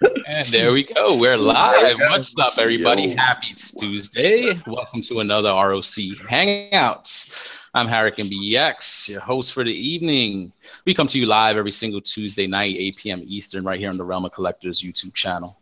And there we go. We're live. What's up, everybody? Happy Tuesday. Welcome to another R.O.C Hangout. I'm Harrican BX, your host for the evening. We come to you live every single Tuesday night, 8 p.m. Eastern, right here on the Realm of Collectors YouTube channel.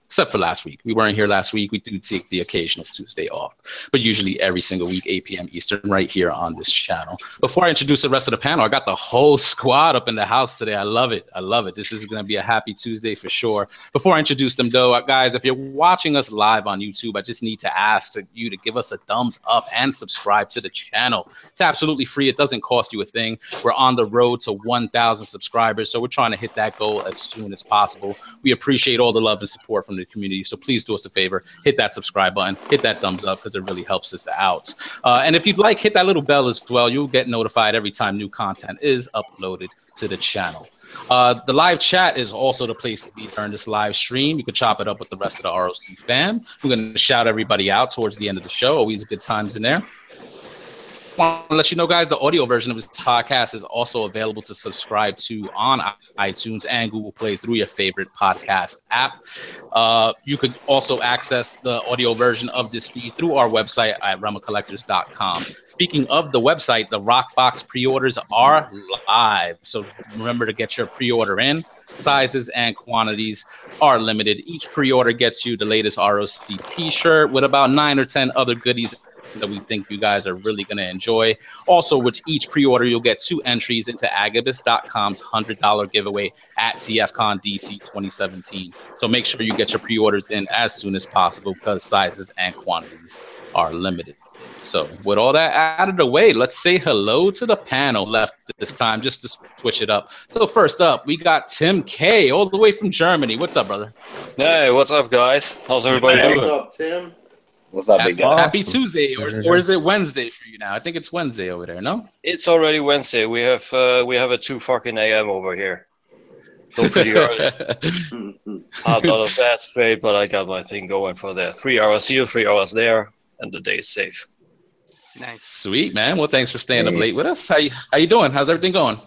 Except for last week. We weren't here last week. We do take the occasional Tuesday off, but usually every single week, 8 p.m. Eastern, right here on this channel. Before I introduce the rest of the panel, I got the whole squad up in the house today. I love it. I love it. This is going to be a happy Tuesday for sure. Before I introduce them, though, guys, if you're watching us live on YouTube, I just need to ask you to give us a thumbs up and subscribe to the channel. It's absolutely free. It doesn't cost you a thing. We're on the road to 1,000 subscribers, so we're trying to hit that goal as soon as possible. We appreciate all the love and support from the community, so please do us a favor, hit that subscribe button, hit that thumbs up, because it really helps us out. And if you'd like, hit that little bell as well. You'll get notified every time new content is uploaded to the channel. The live chat is also the place to be during this live stream. You can chop it up with the rest of the R.O.C fam. We're going to shout everybody out towards the end of the show. Always good times in there. Want to let you know, guys, the audio version of this podcast is also available to subscribe to on iTunes and Google Play through your favorite podcast app. You could also access the audio version of this feed through our website at realmofcollectors.com. Speaking of the website, the Rockbox pre-orders are live, so remember to get your pre-order in. Sizes and quantities are limited. Each pre-order gets you the latest ROC t-shirt with about 9 or 10 other goodies that we think you guys are really going to enjoy. Also, with each pre-order, you'll get 2 entries into Agabus.com's $100 giveaway at TFCon DC 2017. So make sure you get your pre-orders in as soon as possible because sizes and quantities are limited. So with all that out of the way, let's say hello to the panel left this time just to switch it up. So first up, we got Tim K all the way from Germany. What's up, brother? Hey, what's up, guys? How's everybody doing? What's up, Tim? What's up, big guy? Happy Tuesday, or is it Wednesday for you now? I think it's Wednesday over there, no? It's already Wednesday. We have a 2 fucking a.m. over here. So pretty early. I'm not a fast fade, but I got my thing going for there. 3 hours here, 3 hours there, and the day is safe. Nice, sweet man. Well, thanks for staying up late with us. How you doing? How's everything going?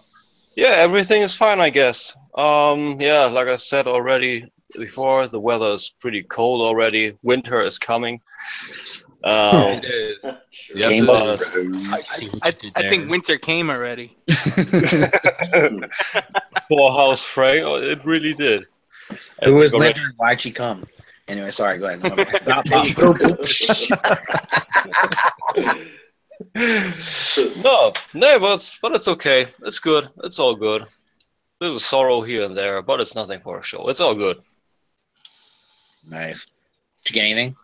Yeah, everything is fine, I guess. Yeah, like I said already before, the weather is pretty cold already. Winter is coming. It is. Yes, it is. I think winter came already. Poor house Frey, it really did. Who is winter and why'd she come? Anyway, sorry, go ahead. No, but it's okay. It's good. It's all good. Little sorrow here and there, but it's nothing for a show. It's all good. Nice. Did you get anything?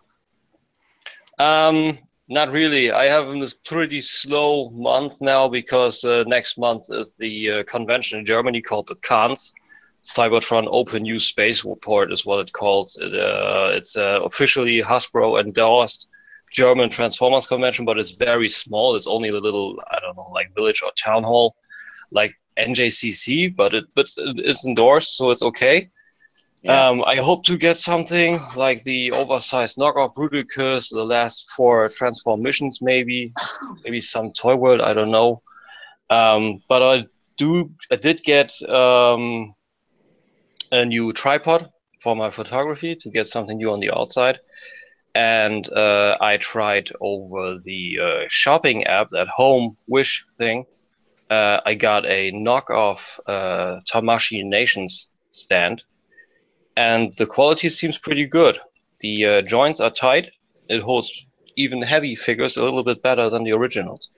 Not really. I have this pretty slow month now because next month is the convention in Germany called the Cannes. Cybertron Open New Space Report is what it's called. It's officially Hasbro endorsed German Transformers convention, but it's very small. It's only a little, I don't know, like village or town hall, like NJCC, but it's endorsed, so it's okay. Yeah. I hope to get something like the oversized knockoff Bruticus, the last 4 transformations, maybe some Toy World, I don't know. But I did get a new tripod for my photography to get something new on the outside. And I tried over the shopping app, that Home Wish thing. I got a knockoff Tamashii Nations stand. And the quality seems pretty good. The joints are tight. It holds even heavy figures a little bit better than the originals.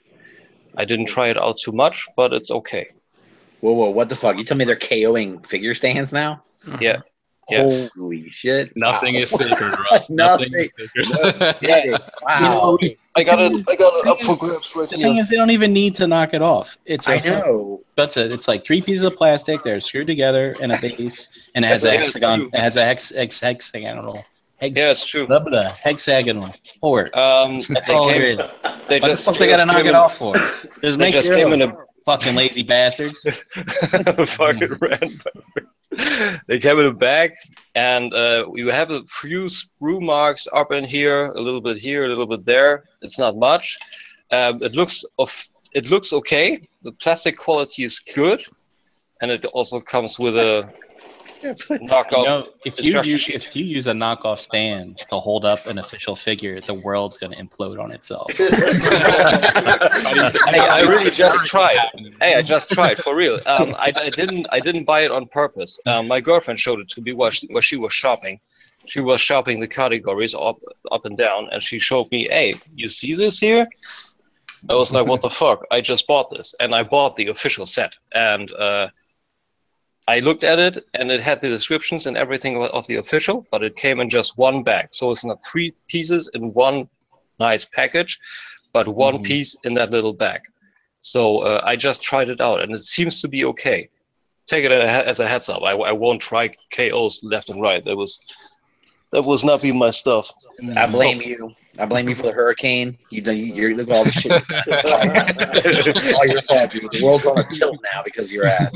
I didn't try it out too much, but it's okay. Whoa, what the fuck? You tell me they're KOing figure stands now? Yeah. Yes. Holy shit. Nothing is sacred, Russ. Nothing is sacred. Yeah. Wow. I got it up for grabs right here. The thing is, they don't even need to knock it off. I know. That's it. It's like 3 pieces of plastic. They're screwed together in a base, and it has a hexagon. It has a hexagonal. Yeah, it's true. Hexagonal port. That's all it is. What the fuck they gotta knock it off for? Just make just came in a fucking lazy bastards. Fucking random. They came in a bag, and we have a few sprue marks up in here, a little bit here, a little bit there. It's not much. It looks okay. The plastic quality is good, and it also comes with a knockoff. You know, if you use a knockoff stand to hold up an official figure, the world's going to implode on itself. Hey, I really just tried. Hey, I just tried for real. I didn't buy it on purpose. My girlfriend showed it to me while she was shopping. She was shopping the categories up and down, and she showed me, hey, you see this here? I was like, what the fuck? I just bought this, and I bought the official set, and I looked at it, and it had the descriptions and everything of the official, but it came in just one bag. So it's not 3 pieces in one nice package, but one piece in that little bag. So I just tried it out, and it seems to be okay. Take it as a heads up. I won't try KOs left and right. That was not be my stuff. I blame you. I blame you for the hurricane. You look at all the shit. All your fault, dude. The world's on a tilt now because of your ass.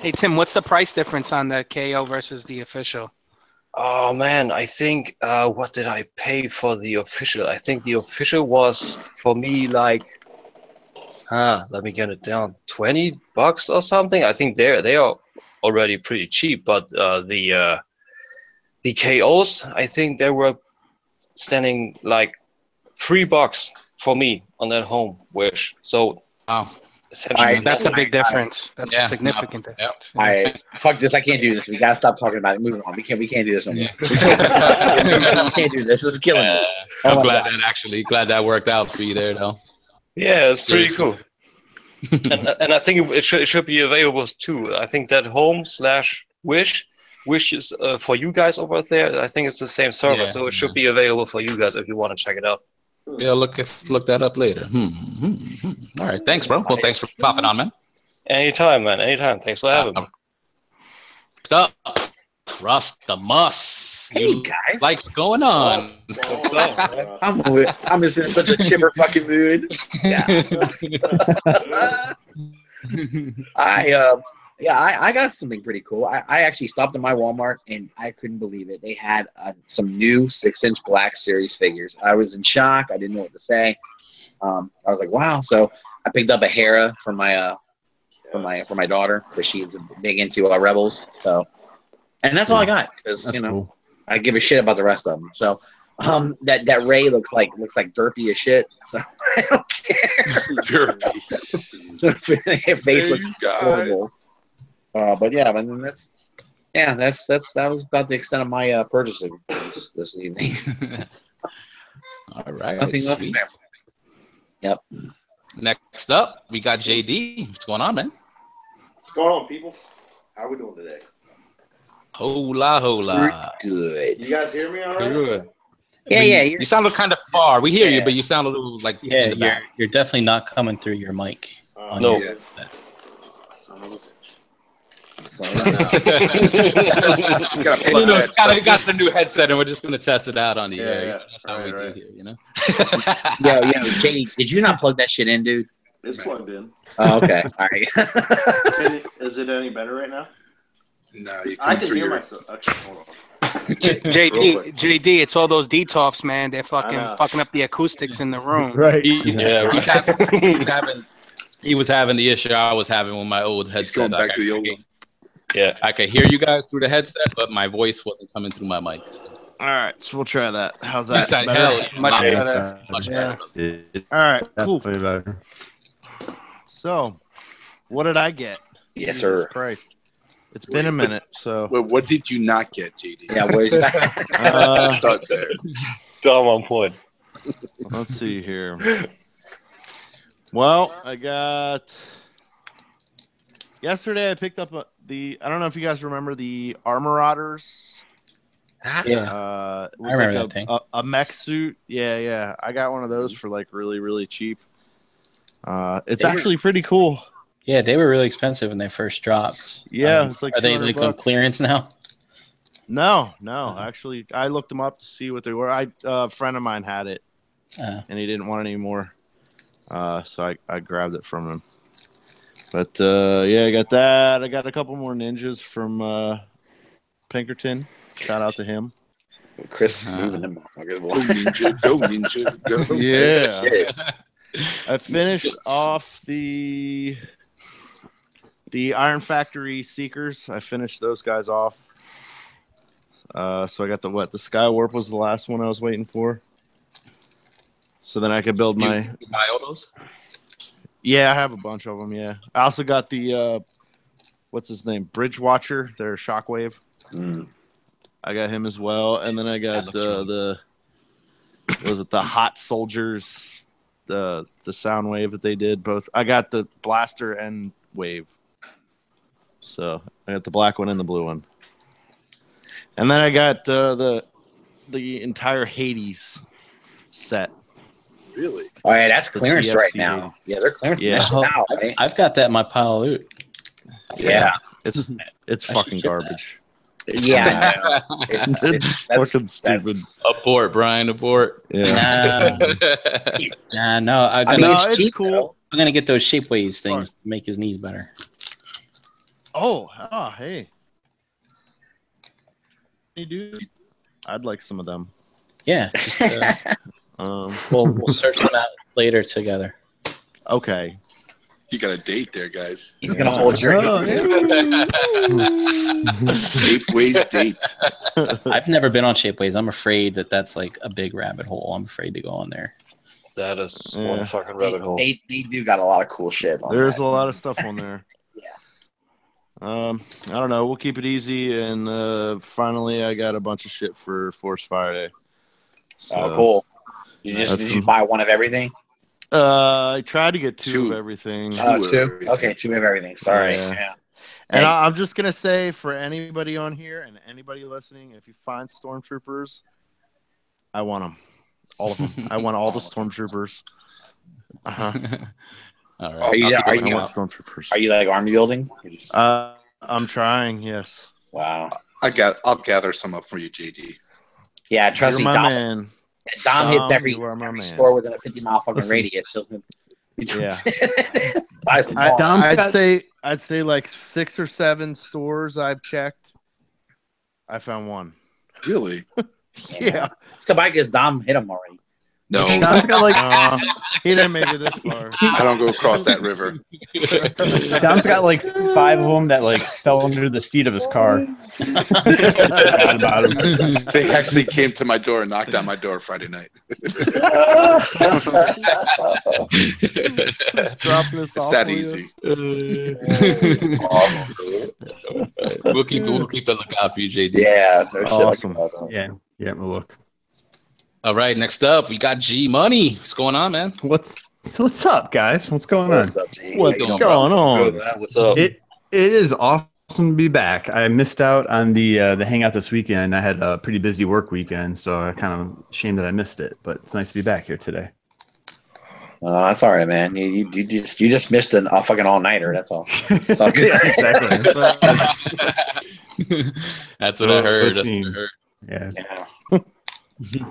Hey, Tim, what's the price difference on the KO versus the official? Oh man, I think what did I pay for the official? I think the official was for me like, let me get it down, $20 or something. I think they are already pretty cheap, but the KOs, I think they were standing like $3 for me on that home wish. So essentially, that's a big difference. That's a significant difference. Fuck this. I can't do this. We gotta stop talking about it. Moving on. We can't do this no more. We can't do this. This is killing me. I'm glad that worked out for you there, though. Yeah, it's pretty cool. and I think it should be available too. I think that home/wish is for you guys over there. I think it's the same server, so it should be available for you guys if you want to check it out. Yeah, look that up later. All right, thanks, bro. Well, thanks for popping on, man. Anytime, man. Anytime. Thanks for having me. Next up, Rustamus. Hey guys, What's going on? What's up? I'm just in such a chipper fucking mood. Yeah. I got something pretty cool. I actually stopped at my Walmart and I couldn't believe it. They had some new 6-inch Black Series figures. I was in shock. I didn't know what to say. I was like, wow. So I picked up a Hera for my daughter because she's big into Rebels. So, and that's all I got because cool. I give a shit about the rest of them. So that Ray looks like derpy as shit. So I don't care. Derpy. Her face looks horrible. But yeah, I mean, that was about the extent of my purchasing this evening. All right. Nothing else there. Yep. Next up, we got JD. What's going on, man? What's going on, people? How are we doing today? Hola. Good. You guys hear me all right? Good. Yeah. You sound kind of far. We hear you, but you sound a little like you're definitely not coming through your mic. No. Got the new headset, and we're just gonna test it out on the air. Yeah. That's how we do here, you know. Yo, JD, did you not plug that shit in, dude? It's plugged in. Oh, okay. All right. Is it any better right now? No, you I can hear myself. Okay, hold on. JD, it's all those DTOFs, man. They're fucking up the acoustics in the room. Right. He was having the issue I was having with my old headset. He's going back to the old one. Yeah, I could hear you guys through the headset, but my voice wasn't coming through my mic. All right, so we'll try that. How's that? Much better. All right, cool. Better. So, what did I get? Yes, Jesus sir. Christ. It's been a minute, so. Wait, what did you not get, JD? Yeah, what did you start there. Dumb on point. Let's see here. Well, I got. Yesterday, I picked up I don't know if you guys remember the Armorauters. Yeah. It was I remember that thing. A mech suit. Yeah. I got one of those for like really, really cheap. It's actually pretty cool. Yeah, they were really expensive when they first dropped. Yeah, it's like are they like on clearance now? No. Actually, I looked them up to see what they were. A friend of mine had it, and he didn't want any more, so I grabbed it from him. But yeah, I got that. I got a couple more ninjas from Pinkerton. Shout out to him. Chris moving them motherfuckers. Go ninja, go. Yeah. Shit. I finished off the The Iron Factory Seekers. I finished those guys off. So I got the Sky Warp was the last one I was waiting for. So then I could build my. You buy all those? Yeah, I have a bunch of them. Yeah, I also got the what's his name, Bridge Watcher. Their Shockwave. I got him as well, and then I got the Hot Soldiers, the sound wave that they did both. I got the blaster and wave. So I got the black one and the blue one, and then I got the entire Hades set. Really? Oh yeah, that's clearance right now. Yeah, they're clearance now. Right? I've got that in my pile of loot. Yeah, it's fucking garbage. Yeah, it's fucking stupid. Abort, Brian. Abort. Yeah. No. It's cheap, cool. though. I'm gonna get those shapeways things to make his knees better. Hey. Hey, dude. I'd like some of them. Yeah. Just, we'll search them out later together. Okay. You got a date there, guys. He's gonna hold your Shapeways date. I've never been on Shapeways. I'm afraid that's like a big rabbit hole. I'm afraid to go on there. That is one fucking rabbit hole. They do got a lot of cool shit. There's a lot of stuff on there. Yeah. I don't know. We'll keep it easy, and finally, I got a bunch of shit for Force Fire Day. So, cool. Did you buy one of everything? I tried to get two of everything. Two? Okay, two of everything. Sorry. Yeah. And I'm just going to say for anybody on here and anybody listening, if you find Stormtroopers, I want them. All of them. I want all the Stormtroopers. All right. Are you Stormtroopers. Are you like army building? I'm trying, yes. Wow. I'll gather some up for you, JD. Yeah, trust me, Dom. Man. Dom hits every store within a 50-mile fucking radius. So yeah. I'd say like 6 or 7 stores I've checked. I found one. Really? Yeah. Let's go by because Dom hit him already. No. Dom's got like he didn't make it this far. I don't go across that river. Dom's got like 5 of them that like fell under the seat of his car. They actually came to my door and knocked on my door Friday night. It's that easy. We'll keep a lookout for you, JD. Yeah, awesome. Yeah, we'll look. All right, next up we got G Money. What's going on, man? What's up, guys? What's going on? What's going on? What's up? It is awesome to be back. I missed out on the hangout this weekend. I had a pretty busy work weekend, so I kind of ashamed that I missed it. But it's nice to be back here today. That's all right, man. You just missed a fucking all nighter. That's all. It's all good. Yeah, exactly. That's what I heard. Yeah.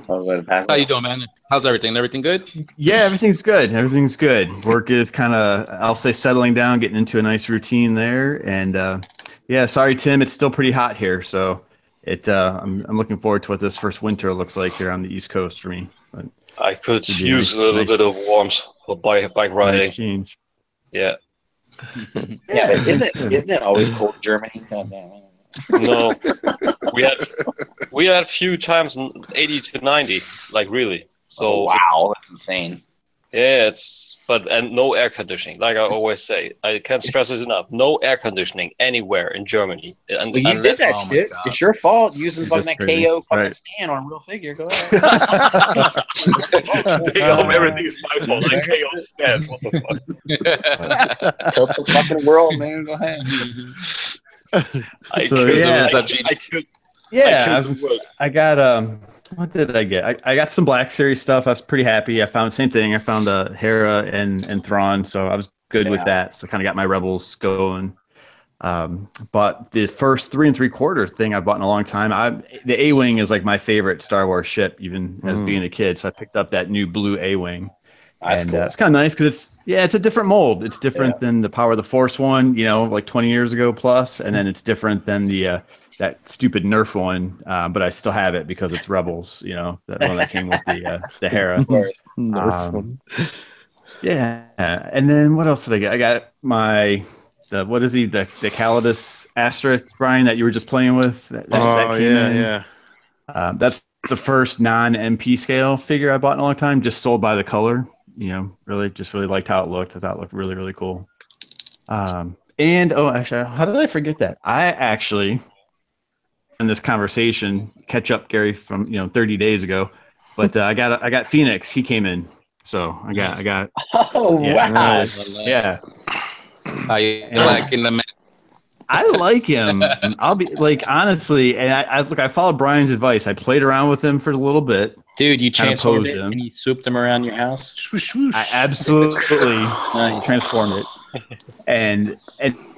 How you doing, man? How's everything? Everything good? Yeah, everything's good. Everything's good. Work is kind of, I'll say, settling down, getting into a nice routine there. And yeah, sorry, Tim, it's still pretty hot here. So I'm looking forward to what this first winter looks like here on the East Coast for me. But I could use a little bit of warmth for bike riding. Nice change. Yeah. Yeah, but isn't it always cold in Germany? No, we had a few times 80 to 90, like really. So wow, that's insane. Yeah, and no air conditioning. Like I always say, I can't stress this enough. No air conditioning anywhere in Germany. And well, you did that shit. It's your fault using fucking that KO fucking stand on real figure. Go ahead. Everything's my fault. Like KO stands. What the fuck? Tilt the fucking world, man. Go ahead. I got what did I get? I got some Black Series stuff. I was pretty happy. I found same thing. I found Hera and Thrawn, so I was good with that. So kind of got my Rebels going. But the first 3 3/4 thing I've bought in a long time. The A-Wing is like my favorite Star Wars ship, even as being a kid. So I picked up that new blue A-Wing. That's and cool. It's kind of nice because it's a different mold. It's different than the Power of the Force one, like 20 years ago plus, and then it's different than the that stupid Nerf one. But I still have it because it's Rebels, that one that came with the Hera. Nerf one. Yeah, and then what else did I get? I got my what is he? The Calidus Astra, Brian, that you were just playing with. That came in. Yeah. That's the first non-MP scale figure I bought in a long time. Just sold by the color. Really liked how it looked. I thought it looked really, really cool. And actually, how did I forget that? I actually, in this conversation, catch up Gary from 30 days ago, but I got Phoenix. He came in, so I got. Oh wow! Nice. Yeah. How you liking the man? I like him. I'll be like, honestly, and I followed Brian's advice. I played around with him for a little bit. Dude, you Kinda transformed posed it him. and you swooped him around your house. I absolutely transformed it, and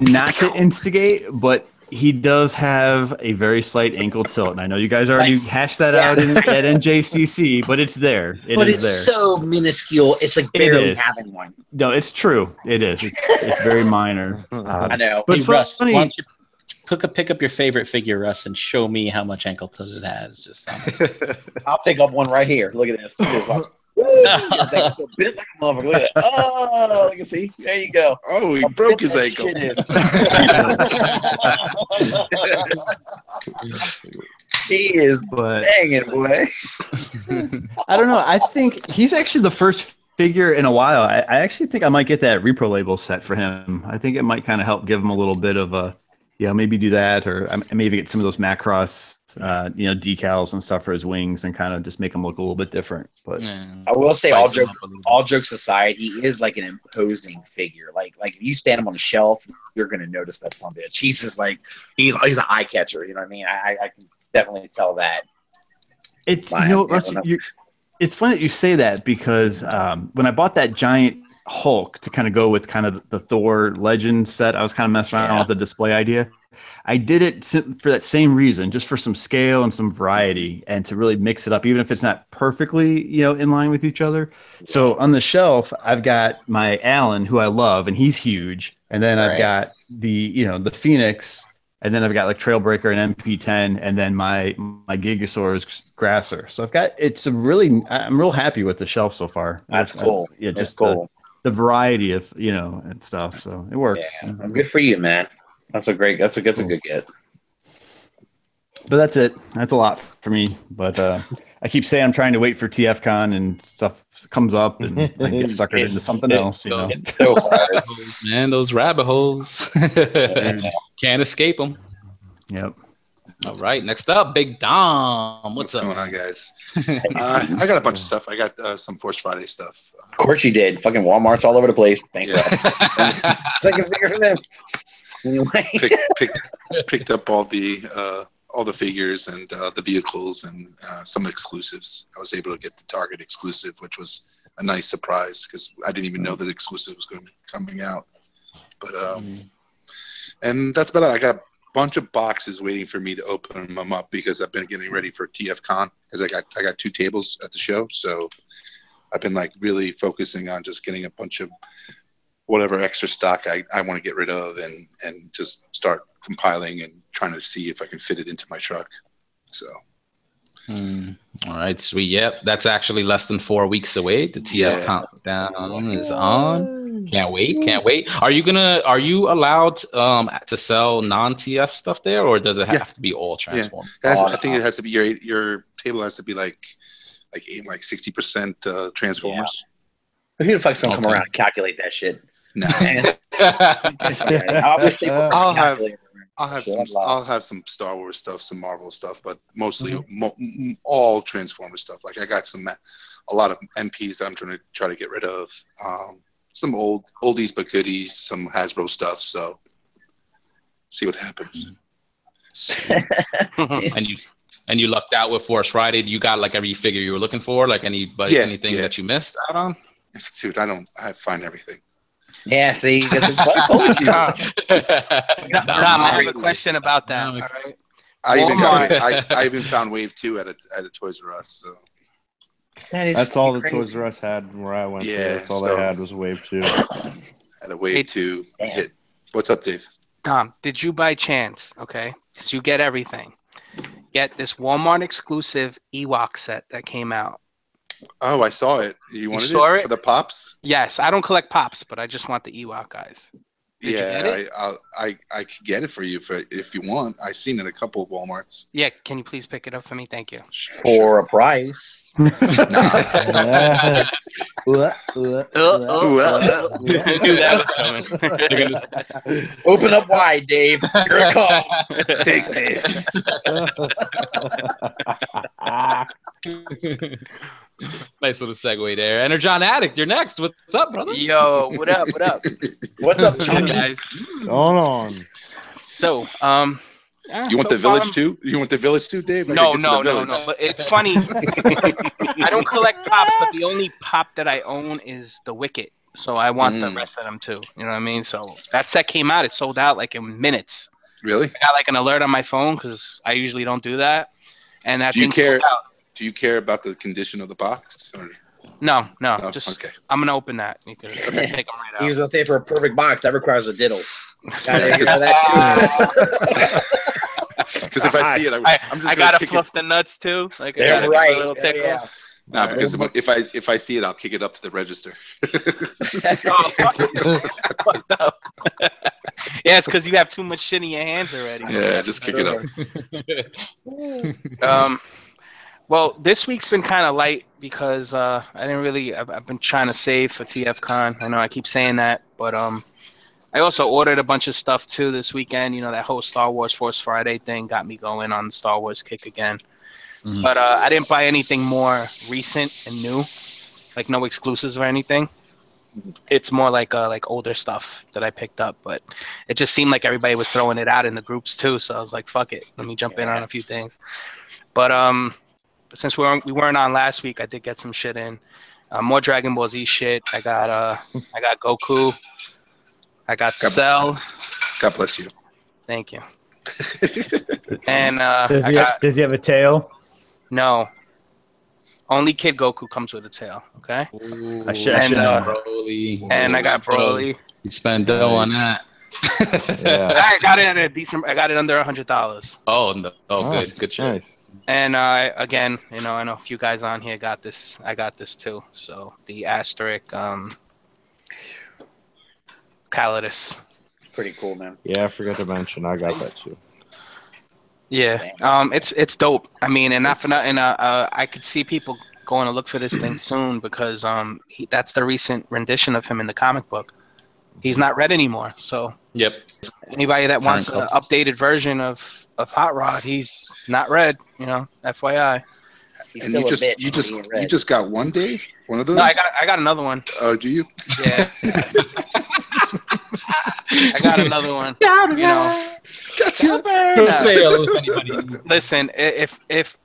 not to instigate, but he does have a very slight ankle tilt, and I know you guys already hashed that out at NJCC, but it's there. It's so minuscule. It's like barely having one. No, it's true. It is. It's very minor. I know. But Hey, it's Russ, funny. why don't you pick up your favorite figure, Russ, and show me how much ankle tilt it has. Just I'll pick up one right here. Look at this. It's a bit like a motherfucker. Look at that. Oh, you can see. There you go. Oh, he broke his ankle. He is banging, boy. I don't know. I think he's actually the first figure in a while. I actually think I might get that repro label set for him. I think it might kind of help give him a little bit of a, maybe do that, or maybe get some of those Macross, decals and stuff for his wings, and kind of just make him look a little bit different. But I will say, all jokes aside, he is like an imposing figure. Like if you stand him on a shelf, you're gonna notice that son of a bitch. He's just like he's an eye catcher. You know what I mean? I can definitely tell that. It's Russ, it's funny that you say that, because when I bought that giant Hulk to kind of go with kind of the Thor Legend set, I was kind of messing around with the display idea. I did it for that same reason, just for some scale and some variety, and to really mix it up, even if it's not perfectly, in line with each other. So on the shelf, I've got my Allen, who I love, and he's huge. And then I've got the Phoenix, and then I've got like Trailbreaker and MP10, and then my Gigasaurus Grasser. So I'm real happy with the shelf so far. That's cool. Just cool. The variety of, and stuff. So it works. Yeah, good for you, man. That's a good get. But that's it. That's a lot for me. But I keep saying I'm trying to wait for TFCon, and stuff comes up, and I get suckered into something else. Man, those rabbit holes. Can't escape them. Yep. All right, next up, Big Dom. What's up? going on, guys? I got a bunch of stuff. I got some Force Friday stuff. Of course you did. Fucking Walmart's all over the place. Thank you. Taking figures from them. Anyway. Picked up all the figures and the vehicles and some exclusives. I was able to get the Target exclusive, which was a nice surprise, because I didn't even know that exclusive was going to be coming out. But and that's about it. I got a bunch of boxes waiting for me to open them up, because I've been getting ready for TFCon, because I got 2 tables at the show. So I've been like really focusing on just getting a bunch of whatever extra stock I want to get rid of, and just start compiling and trying to see if I can fit it into my truck. So. All right, sweet. Yep, that's actually less than 4 weeks away. The TF countdown is on. Can't wait. Are you allowed to sell non-TF stuff there, or does it have to be all Transform? I think it has to be your table has to be like 60% Transformers. But who the fuck's gonna come around and calculate that shit? No. I'll have some Star Wars stuff, some Marvel stuff, but mostly all Transformer stuff. Like I got a lot of MPs that I'm trying to get rid of. Some oldies but goodies, some Hasbro stuff. So see what happens. And you lucked out with Force Friday. You got like every figure you were looking for. Like anything that you missed out on. Dude, I find everything. Yeah, see, I told you. I have a question about that. All right. I even found Wave 2 at a Toys R Us. So that's all the Toys R Us had where I went. Yeah, that's all they had was Wave 2. At a Wave 2 hit. What's up, Dave? Tom, did you by chance? Okay, because you get everything. Get this Walmart exclusive Ewok set that came out. Oh, I saw it. You wanted it for the Pops? Yes, I don't collect Pops, but I just want the Ewok guys. Did you get it? I could get it for you if you want. I've seen it at a couple of Walmarts. Yeah, can you please pick it up for me? Thank you. For a price. Knew that was coming. Open up wide, Dave. Here it comes. Thanks, Dave. Nice little segue there. Energon Addict, you're next. What's up, brother? Yo, what up? What up? What's up, Hey, Chunky? guys? Going on. So, You want the village too? You want the village too, Dave? I No. could get to the village. But it's funny. I don't collect pops, but the only pop that I own is the Wicket. So I want the rest of them too. You know what I mean? So that set came out. It sold out like in minutes. Really? I got like an alert on my phone because I usually don't do that. And that Do you thing care? sold out. Do you care about the condition of the box? Or? No. Oh, Just okay. I'm gonna open that. You can take them right He was out. gonna say for a perfect box that requires a diddle. Yeah, because if I see it, I'm just I gonna gotta kick fluff it. the nuts too. Like I They're gotta give right. a little tickle. Yeah. No, because if I see it, I'll kick it up to the register. Oh, fucked up. Yeah, it's because you have too much shit in your hands already. Yeah, just kick it up. Well, this week's been kind of light because I didn't really. I've been trying to save for TFCon. I know I keep saying that, but I also ordered a bunch of stuff too this weekend. You know, that whole Star Wars Force Friday thing got me going on the Star Wars kick again. Mhm. But I didn't buy anything more recent and new, like no exclusives or anything. It's more like older stuff that I picked up, but it just seemed like everybody was throwing it out in the groups too. So I was like, "Fuck it, let me jump in on a few things." But since we weren't on last week, I did get some shit in. More Dragon Ball Z shit. I got Goku. I got Cell. God bless you. Thank you. And Does he have a tail? no. Only Kid Goku comes with a tail. Okay. Ooh, I should and, know. Broly. And I got Broly. You spend dough on that. Yeah. I got it at a decent. I got it under $100. Oh, no. Good shit. Nice. And again, you know, I know a few guys on here got this. I got this too. So the asterisk Calidus. Pretty cool, man. Yeah, I forgot to mention I got that too. Yeah, it's dope. I mean, and not for nothing. I could see people going to look for this thing soon because that's the recent rendition of him in the comic book. He's not red anymore. So Yep. anybody that wants an updated version of Hot Rod, he's not red. You know, FYI. He's And still you a bitch. you just got one, Dave? One of those? No, I got another one. Oh, do you? Yeah. I got another one. You know. Gotcha. No sale if anybody. Listen, if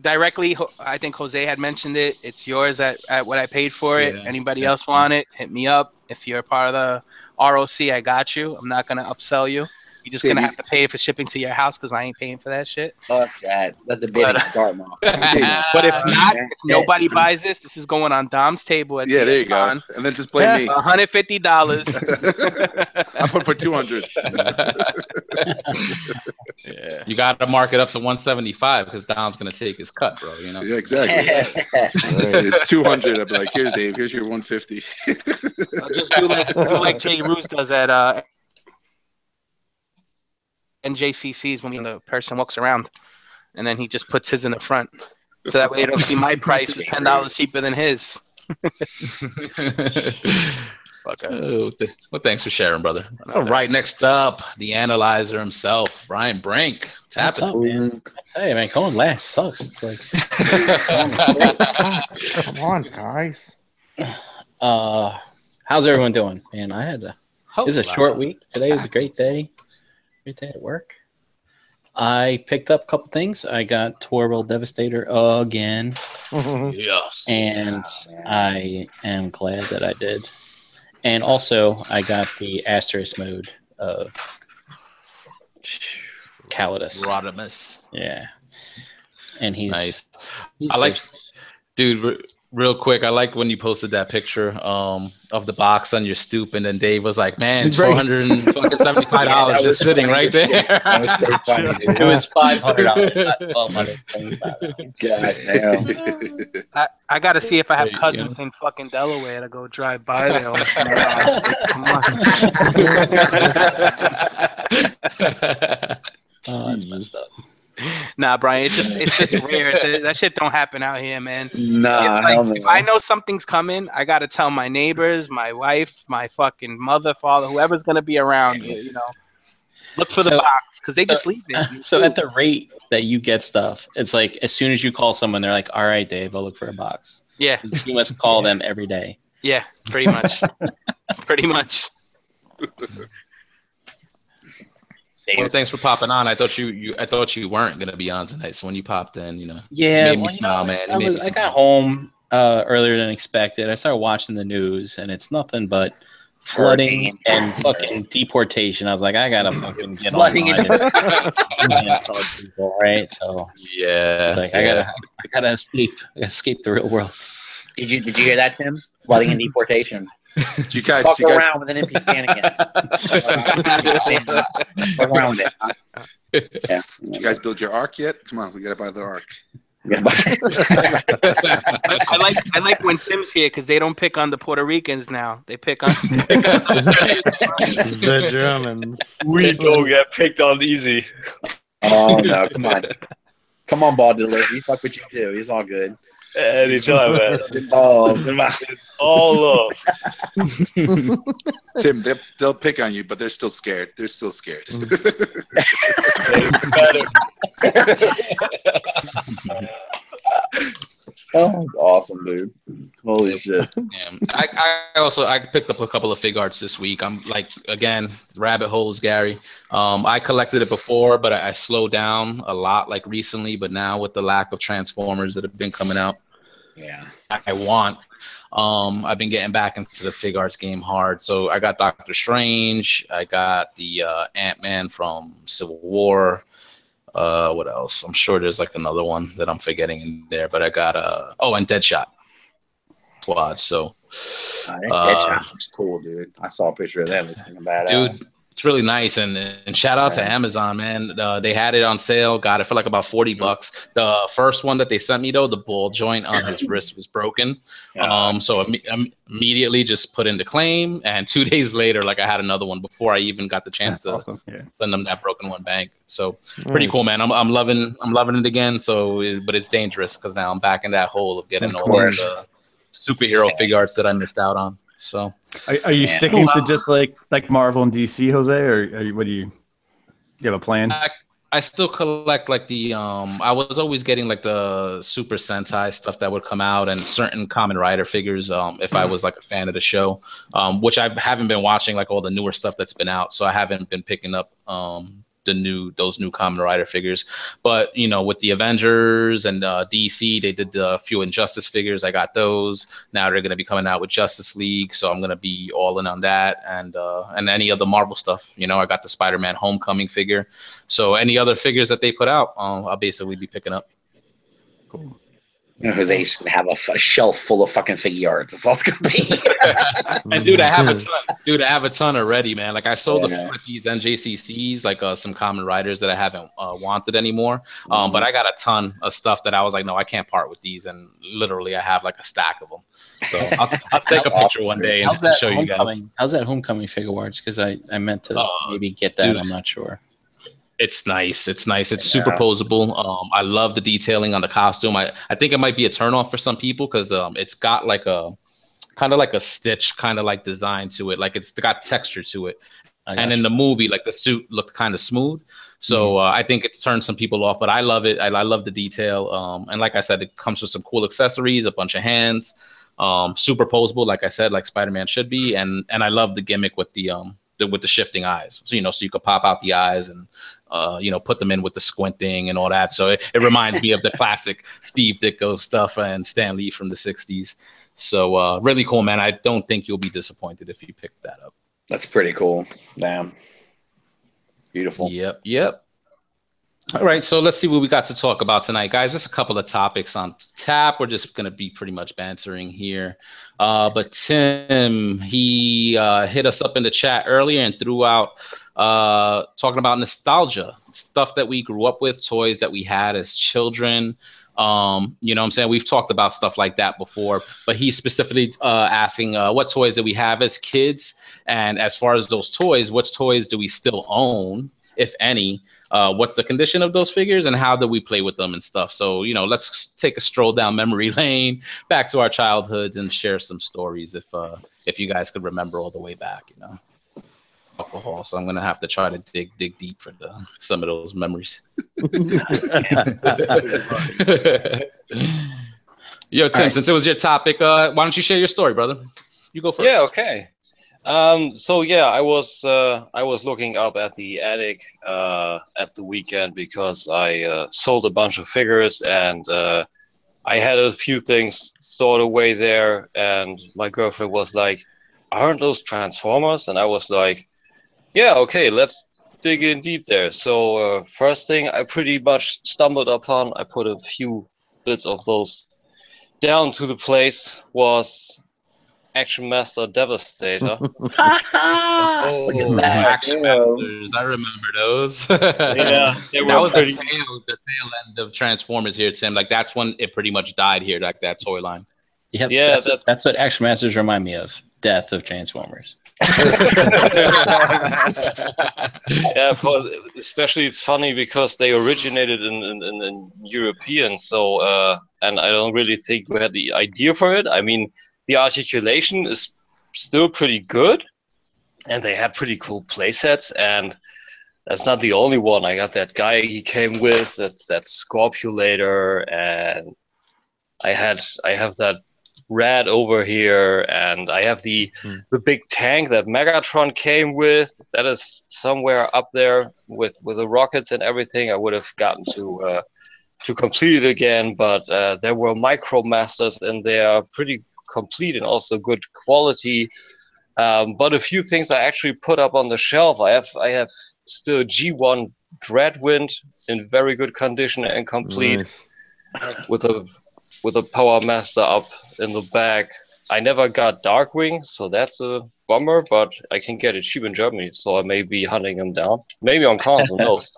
directly, I think Jose had mentioned it. It's yours at what I paid for it. Yeah. Anybody else want it? Hit me up. If you're a part of the R.O.C, I got you. I'm not gonna upsell you. You're just gonna have to pay for shipping to your house because I ain't paying for that shit. Fuck that. Let the bidding start, man. But if not, if nobody buys this is going on Dom's table at Yeah, there you go. TFCon. And then just blame me. $150. I put for 200. Yeah. You got to mark it up to 175 because Dom's gonna take his cut, bro. You know. Yeah, exactly. It's 200. I'll be like, here's Dave. Here's your 150. I'll just do like Jay Roos does at NJCCs when the person walks around, and then he just puts his in the front, so that way they don't see my price is $10 cheaper than his. Well, thanks for sharing, brother. All right, next up, the analyzer himself, Brian Brink. What's up, man? I tell you, man, going last sucks. It's like, Come on, guys. how's everyone doing? Man, this is a short week. Today was a great day. Great day at work. I picked up a couple things. I got Torval Devastator again. Yes. And I am glad that I did. And also, I got the asterisk mode of Calidus. Rodimus. Yeah. And he's Nice. He's I like, good. dude. Real quick, I like when you posted that picture of the box on your stoop, and then Dave was like, "Man, it's $475 just sitting right there." That was so funny, dude. It was $500, not $1,275. God damn. I got to see if I have There you cousins go. in fucking Delaware to go drive by there. Come on. Oh, that's messed up. Nah, Brian, it's just rare. That shit don't happen out here, man. Nah, It's like, hell no. if I know something's coming, I gotta tell my neighbors, my wife, my fucking mother, father, whoever's gonna be around. You know, look for the box because they just leave it. So at the rate that you get stuff, it's like as soon as you call someone, they're like, "All right, Dave, I'll look for a box." Yeah, you must call them every day. Yeah, pretty much. Pretty much. Well, thanks for popping on. I thought you weren't gonna be on tonight. So when you popped in, you yeah, made me smile, man. I got home earlier than expected. I started watching the news, and it's nothing but flooding and fucking deportation. I was like, I gotta fucking get online and insult people, right? So yeah, it's like I gotta escape. I gotta escape the real world. Did you hear that, Tim? Flooding and deportation. Do you guys fuck around with an MP scan again? Fuck around with it. Yeah. Did you guys build your ark yet? Come on, we gotta buy the ark. I like when Tim's here because they don't pick on the Puerto Ricans now. They pick on the Germans. We don't get picked on easy. Oh no! Come on, Ball Diller. We fuck with you too. He's all good. Anytime, man. It's all love. Tim, they'll pick on you, but they're still scared. They're still scared. Oh, that's awesome, dude. Holy shit. Yeah. I picked up a couple of fig arts this week. I'm like, again, rabbit holes, Gary. I collected it before, but I slowed down a lot like recently, but now with the lack of Transformers that have been coming out, yeah, I've been getting back into the fig arts game hard. So I got Doctor Strange. I got the Ant-Man from Civil War. What else? I'm sure there's like another one that I'm forgetting in there, but I got and Deadshot Squad. So Deadshot looks cool, dude. I saw a picture of that. Looks like a badass. Dude, it's really nice, and shout out to Amazon, man. They had it on sale, got it for like about $40. The first one that they sent me though, the ball joint on his wrist was broken. So immediately just put in the claim, and 2 days later, like I had another one before I even got the chance to send them that broken one back. So pretty cool, man. I'm loving it again. So, but it's dangerous because now I'm back in that hole of getting all these superhero fig arts that I missed out on. So, are you sticking to just like Marvel and DC, Jose, or what do you have a plan? I still collect like the I was always getting like the Super Sentai stuff that would come out and certain Kamen Rider figures if I was like a fan of the show, which I haven't been watching like all the newer stuff that's been out, so I haven't been picking up those new Kamen Rider figures. But with the Avengers and DC, they did a few Injustice figures. I got those. Now they're going to be coming out with Justice League, so I'm going to be all in on that. And any other Marvel stuff. I got the Spider-Man Homecoming figure. So any other figures that they put out, I'll basically be picking up. Cool. Jose's gonna have a shelf full of fucking figure arts. That's all it's gonna be. And dude, I have a ton. Dude, I have a ton already, man. Like I sold a few of these NJCCs, like some Kamen Riders that I haven't wanted anymore. But I got a ton of stuff that I was like, no, I can't part with these. And literally, I have like a stack of them. So I'll take a picture one day and show you guys. How's that Homecoming figure arts? Because I meant to maybe get that. Dude, I'm not sure. It's nice. It's super posable. I love the detailing on the costume. I think it might be a turnoff for some people because it's got like a kind of like a stitch kind of like design to it. Like it's got texture to it. And in the movie, like the suit looked kind of smooth. So I think it's turned some people off, but I love it. I love the detail. And like I said, it comes with some cool accessories, a bunch of hands, super posable, like I said, like Spider-Man should be. And I love the gimmick with the shifting eyes. So, so you could pop out the eyes and, put them in with the squinting and all that. So it reminds me of the classic Steve Ditko stuff and Stan Lee from the 60s. So really cool, man. I don't think you'll be disappointed if you pick that up. That's pretty cool. Damn. Beautiful. Yep. All right, so let's see what we got to talk about tonight, guys. Just a couple of topics on tap. We're just going to be pretty much bantering here. But Tim, he hit us up in the chat earlier and threw out talking about nostalgia, stuff that we grew up with, toys that we had as children. You know what I'm saying? We've talked about stuff like that before, but he's specifically asking what toys did we have as kids? And as far as those toys, what toys do we still own, if any? What's the condition of those figures and how do we play with them and stuff? So, you know, let's take a stroll down memory lane back to our childhoods and share some stories if you guys could remember all the way back, you know. Alcohol, so I'm gonna have to try to dig deep for some of those memories. Yo, Tim, since it was your topic, why don't you share your story, brother? You go first. Yeah, okay. So yeah, I was looking up at the attic at the weekend because I sold a bunch of figures and I had a few things stored away there, and my girlfriend was like, "Aren't those Transformers?" And I was like, "Yeah, okay, let's dig in deep there." So first thing I pretty much stumbled upon, I put a few bits of those down to the place, was Action Master Devastator. Look at that. Action Masters, I remember those. Yeah, that was the tail end of Transformers here, Tim. Like that's when it pretty much died here, like that toy line. Yep, yeah, that's what Action Masters remind me of. Death of Transformers. Yeah, especially it's funny because they originated in European, so and I don't really think we had the idea for it. I mean, the articulation is still pretty good, and they had pretty cool playsets, and that's not the only one. I got that guy he came with, that Scorpulator, and I have that Rad over here, and I have the big tank that Megatron came with. That is somewhere up there with the rockets and everything. I would have gotten to complete it again, but there were Micromasters in there, pretty complete and also good quality. But a few things I actually put up on the shelf. I have still G1 Dreadwind in very good condition and complete, nice. with a Power Master up in the back. I never got Darkwing, so that's a bummer, but I can get it cheap in Germany, so I may be hunting them down. Maybe on cons, who knows.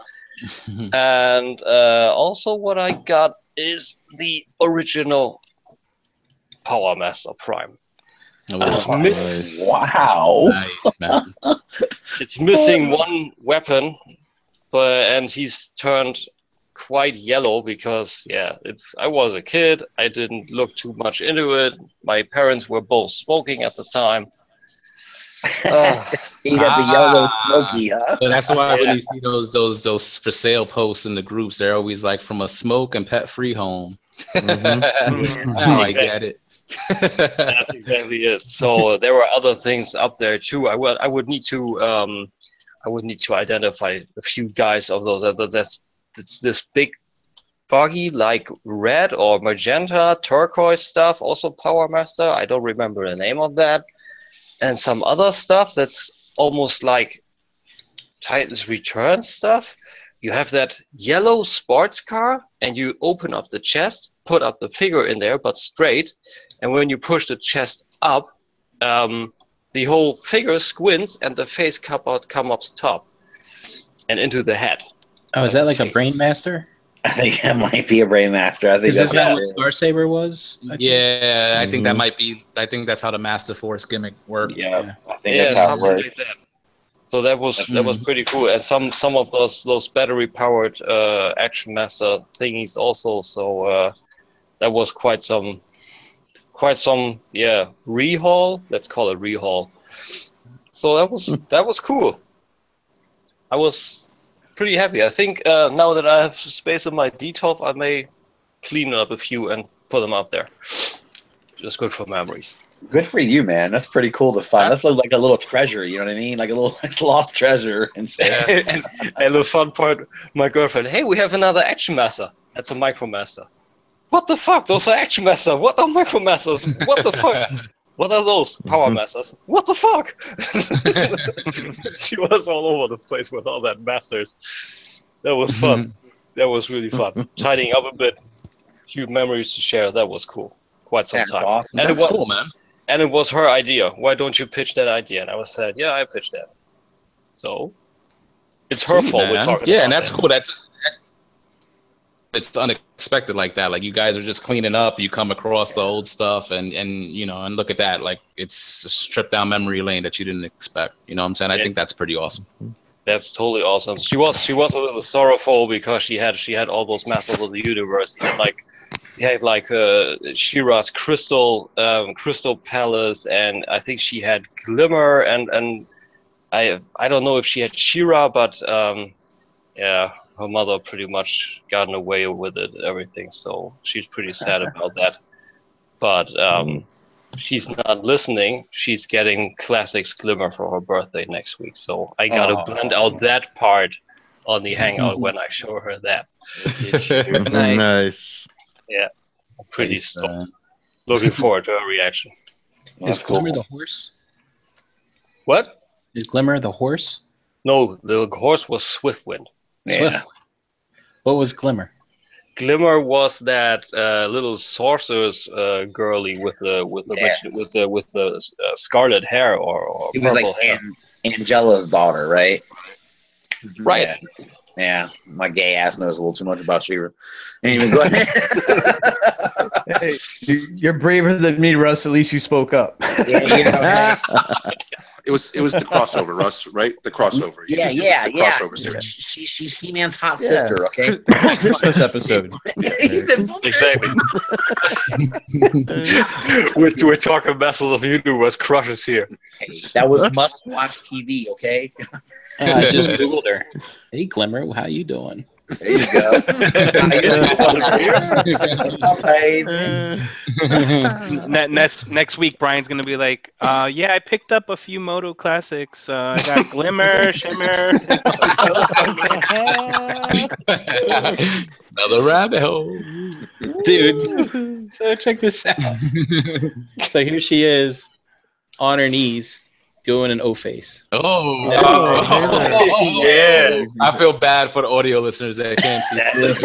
And also what I got is the original Power Master Prime. It's missing. Wow. Nice, man. It's missing one weapon, and he's turned quite yellow because, yeah, I was a kid. I didn't look too much into it. My parents were both smoking at the time. He got the yellow smoky, huh? So that's why when you see those for sale posts in the groups, they're always like from a smoke and pet free home. Now I get it. That's exactly it. So there were other things up there too. I would need to identify a few guys of those. That's this big buggy like red or magenta turquoise stuff, also Power Master. I don't remember the name of that. And some other stuff that's almost like Titan's Return stuff. You have that yellow sports car, and you open up the chest, put up the figure in there, but straight. And when you push the chest up, the whole figure squints, and the face come up top and into the head. Oh, is that like a Brain Master? I think that might be a Brain Master. I think is that what Star Saber was? Yeah, I think that might be. I think that's how the Master Force gimmick worked. Yeah, I think that's how it works. Like that. So that was pretty cool, and some of those battery powered Action Master thingies also. So that was quite some rehaul. Let's call it rehaul. So that was cool. I was pretty happy. I think now that I have space in my D12, I may clean up a few and put them up there. Just good for memories. Good for you, man. That's pretty cool to find. That's like a little treasure, you know what I mean? Like a little lost treasure. And the fun part, my girlfriend, hey, we have another Action Master. That's a Micromaster. What the fuck? Those are Action Master. What are Micromasters? What the fuck? What are those Power Masters? What the fuck? She was all over the place with all that Masters. That was fun. That was really fun. Tidying up a bit, few memories to share. That was cool. Quite some time. Awesome. And That's cool, man. And it was her idea. Why don't you pitch that idea? And I was said, yeah, I pitched that. So it's her Sweet, fault man. we're talking Yeah, about and that's that. cool. It's unexpected like that. Like you guys are just cleaning up, you come across the old stuff, and and look at that. Like it's a trip down memory lane that you didn't expect. You know what I'm saying? I think that's pretty awesome. That's totally awesome. She was a little sorrowful because she had all those masters of the universe. He had She-Ra's crystal palace, and I think she had Glimmer, and I don't know if she had She-Ra, but yeah, her mother pretty much gotten away with it, everything. So she's pretty sad about that. But she's not listening. She's getting Classics Glimmer for her birthday next week. So I gotta blend out that part on the Hangout when I show her that. Nice. Yeah, I'm pretty Nice, stoked. Looking forward to her reaction. Is Glimmer the horse? What? Is Glimmer the horse? No, the horse was Swiftwind. Swift. What was Glimmer? Glimmer was that little sorceress girly with the scarlet hair or He was purple like hair. Angela's daughter, right? Right. Yeah. My gay ass knows a little too much about She-Ra. Anyway, go ahead. Hey, you're braver than me, Russ. At least you spoke up. Yeah. It was the crossover, Russ, right? The crossover. Yeah. The crossover series. She's He-Man's hot sister, okay? Christmas episode. Exactly. we're talking Masters of the Universe crushes here. Hey, that was must-watch TV, okay? I just Googled her. Hey, Glimmer, how you doing? There you go. What's up, baby? Next week, Brian's gonna be like, "Yeah, I picked up a few Moto classics. I got Glimmer, Shimmer." Another rabbit hole, Dude. So check this out. So here she is on her knees doing an O face. Oh, Yeah. I feel bad for the audio listeners that can't see. That is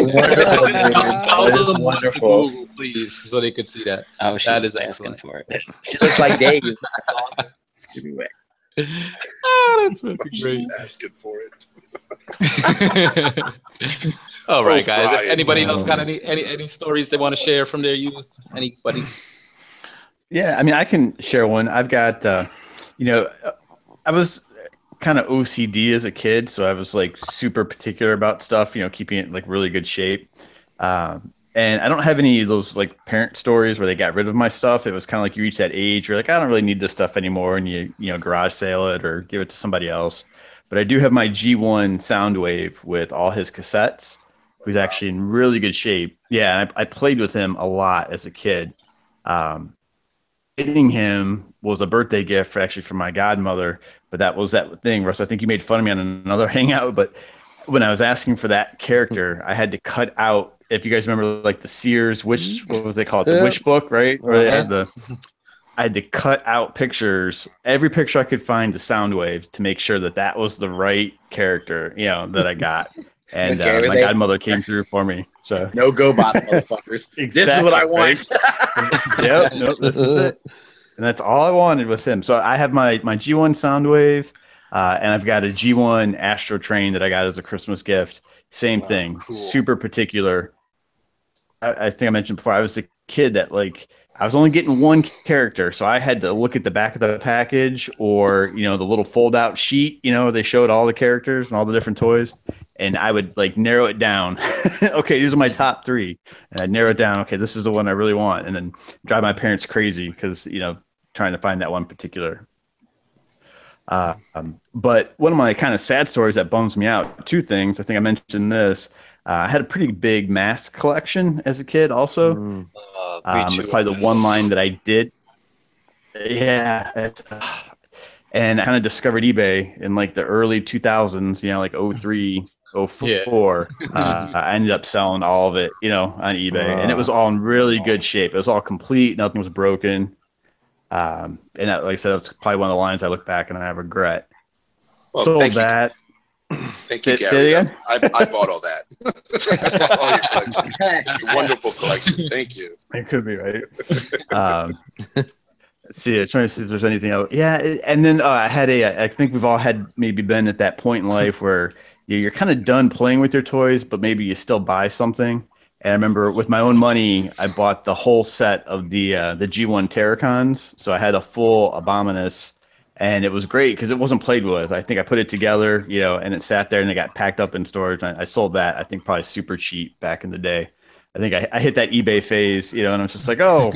wonderful. Google, please, so they could see that. Oh, she's That is asking excellent. for it. She looks like Dave. Anyway. Oh, that's fucking great. She's asking for it. All right, guys. Brian. Anybody else got any stories they want to share from their youth? Anybody? Yeah, I mean, I can share one. I've got, I was kind of OCD as a kid, so I was like super particular about stuff, keeping it like really good shape. And I don't have any of those like parent stories where they got rid of my stuff. It was kind of like you reach that age, you're like, I don't really need this stuff anymore, and you garage sale it or give it to somebody else. But I do have my G1 Soundwave with all his cassettes, who's actually in really good shape. Yeah, I played with him a lot as a kid. Getting him was a birthday gift actually from my godmother, but that was that thing, Russ. I think you made fun of me on another hangout, but when I was asking for that character, I had to cut out, if you guys remember, like the Sears what was they call it, the Wish book, right? Where they had I had to cut out pictures, every picture I could find, the Soundwave, to make sure that was the right character, that I got. And Okay, my godmother came through for me. So no GoBot, motherfuckers. This is what I want. Yep, no, this is it. And that's all I wanted was him. So I have my G1 Soundwave, and I've got a G1 Astro Train that I got as a Christmas gift. Same thing, cool. super particular. I think I mentioned before, I was a kid that I was only getting one character, so I had to look at the back of the package or the little fold out sheet. They showed all the characters and all the different toys, and I would narrow it down. Okay, these are my top 3, and I'd narrow it down. Okay, this is the one I really want, and then drive my parents crazy because trying to find that one particular. But one of my kind of sad stories that bums me out, 2 things. I think I mentioned this. I had a pretty big mask collection as a kid also. It's probably the one line that I did. Yeah. And I kind of discovered eBay in the early 2000s, like 03, 04. I ended up selling all of it, on eBay. And it was all in really good shape. It was all complete. Nothing was broken. And that, like I said, that's probably one of the lines I look back and I regret. Well, Sold thank you. that. Thank you, Gary. I bought all that. I bought all your collection. It's a wonderful collection. Thank you. It could be right. Let's see. I'm trying to see if there's anything else. Yeah, and then I think we've all had maybe been at that point in life where you're kind of done playing with your toys, but maybe you still buy something. And I remember with my own money, I bought the whole set of the G1 Terracons. So I had a full Abominus, and it was great because it wasn't played with. I think I put it together, and it sat there and it got packed up in storage. I sold that, I think, probably super cheap back in the day. I think I hit that eBay phase, and I was just like, oh,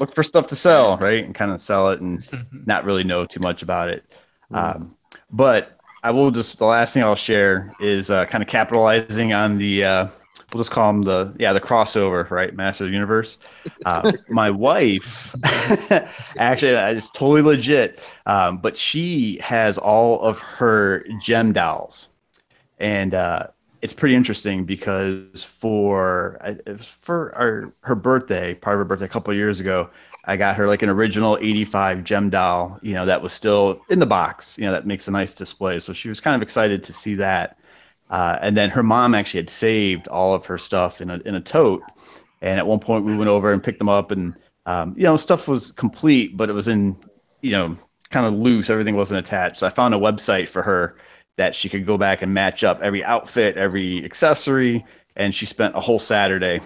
look for stuff to sell, right? And kind of sell it and not really know too much about it. But I will the last thing I'll share is kind of capitalizing on the we'll just call them the crossover, right? Master of the Universe. My wife, actually, it's totally legit, but she has all of her gem dolls, and it's pretty interesting because for her birthday, part of her birthday a couple of years ago, I got her like an original 85 gem doll, that was still in the box, that makes a nice display. So she was kind of excited to see that. And then her mom actually had saved all of her stuff in a tote. And at one point we went over and picked them up, and, stuff was complete, but it was in, kind of loose. Everything wasn't attached. So I found a website for her that she could go back and match up every outfit, every accessory. And she spent a whole Saturday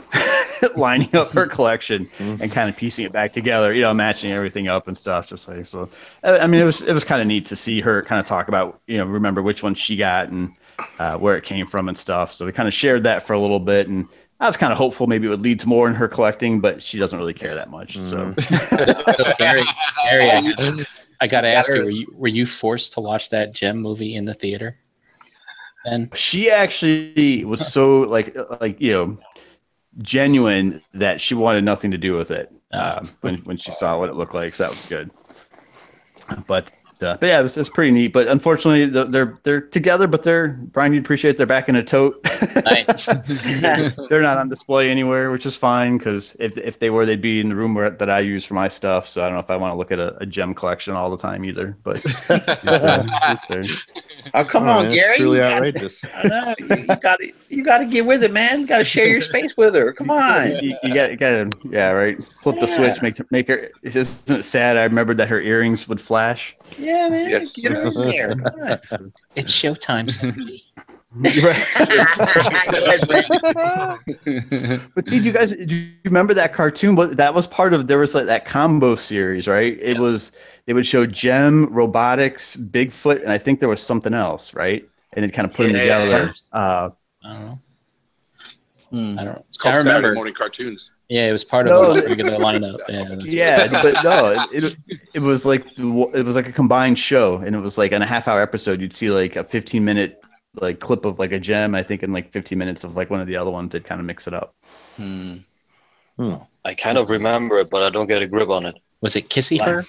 lining up her collection and kind of piecing it back together, matching everything up and stuff. Just like, so, I mean, it was kind of neat to see her kind of talk about, remember which one she got and where it came from and stuff. So we kind of shared that for a little bit, and I was kind of hopeful maybe it would lead to more in her collecting, but she doesn't really care that much. So, Gary, I got to ask you, were you forced to watch that Gem movie in the theater? And she actually was so genuine that she wanted nothing to do with it when she saw what it looked like. So that was good. But yeah, it was pretty neat. But unfortunately, they're together. But Brian, you'd appreciate they're back in a tote. Nice. They're not on display anywhere, which is fine because if they were, they'd be in the room that I use for my stuff. So I don't know if I want to look at a gem collection all the time either. But it's there. Oh, come on, man, Gary! It's truly outrageous. I know you got to get with it, man. You got to share your space with her. Come on. You got to, yeah, right. Flip the switch, make her. Isn't it sad? I remembered that her earrings would flash. Yeah, man. Yes. Get her in there. It's showtime, Sandy. But see, do you remember that cartoon? That was part of, there was like that combo series, right? It was, they would show Gem, Robotics, Bigfoot, and I think there was something else, right? And they'd kind of put them together. I don't know. I don't know. It's called I remember Saturday morning cartoons. Yeah, it was part of a regular lineup. But no, it was like a combined show, and it was like in a half-hour episode, you'd see like a 15-minute like clip of like a Gem, I think, and like 15 minutes of like one of the other ones. They'd kind of mix it up. I kind of remember it, but I don't get a grip on it. Was it Kissy Fur?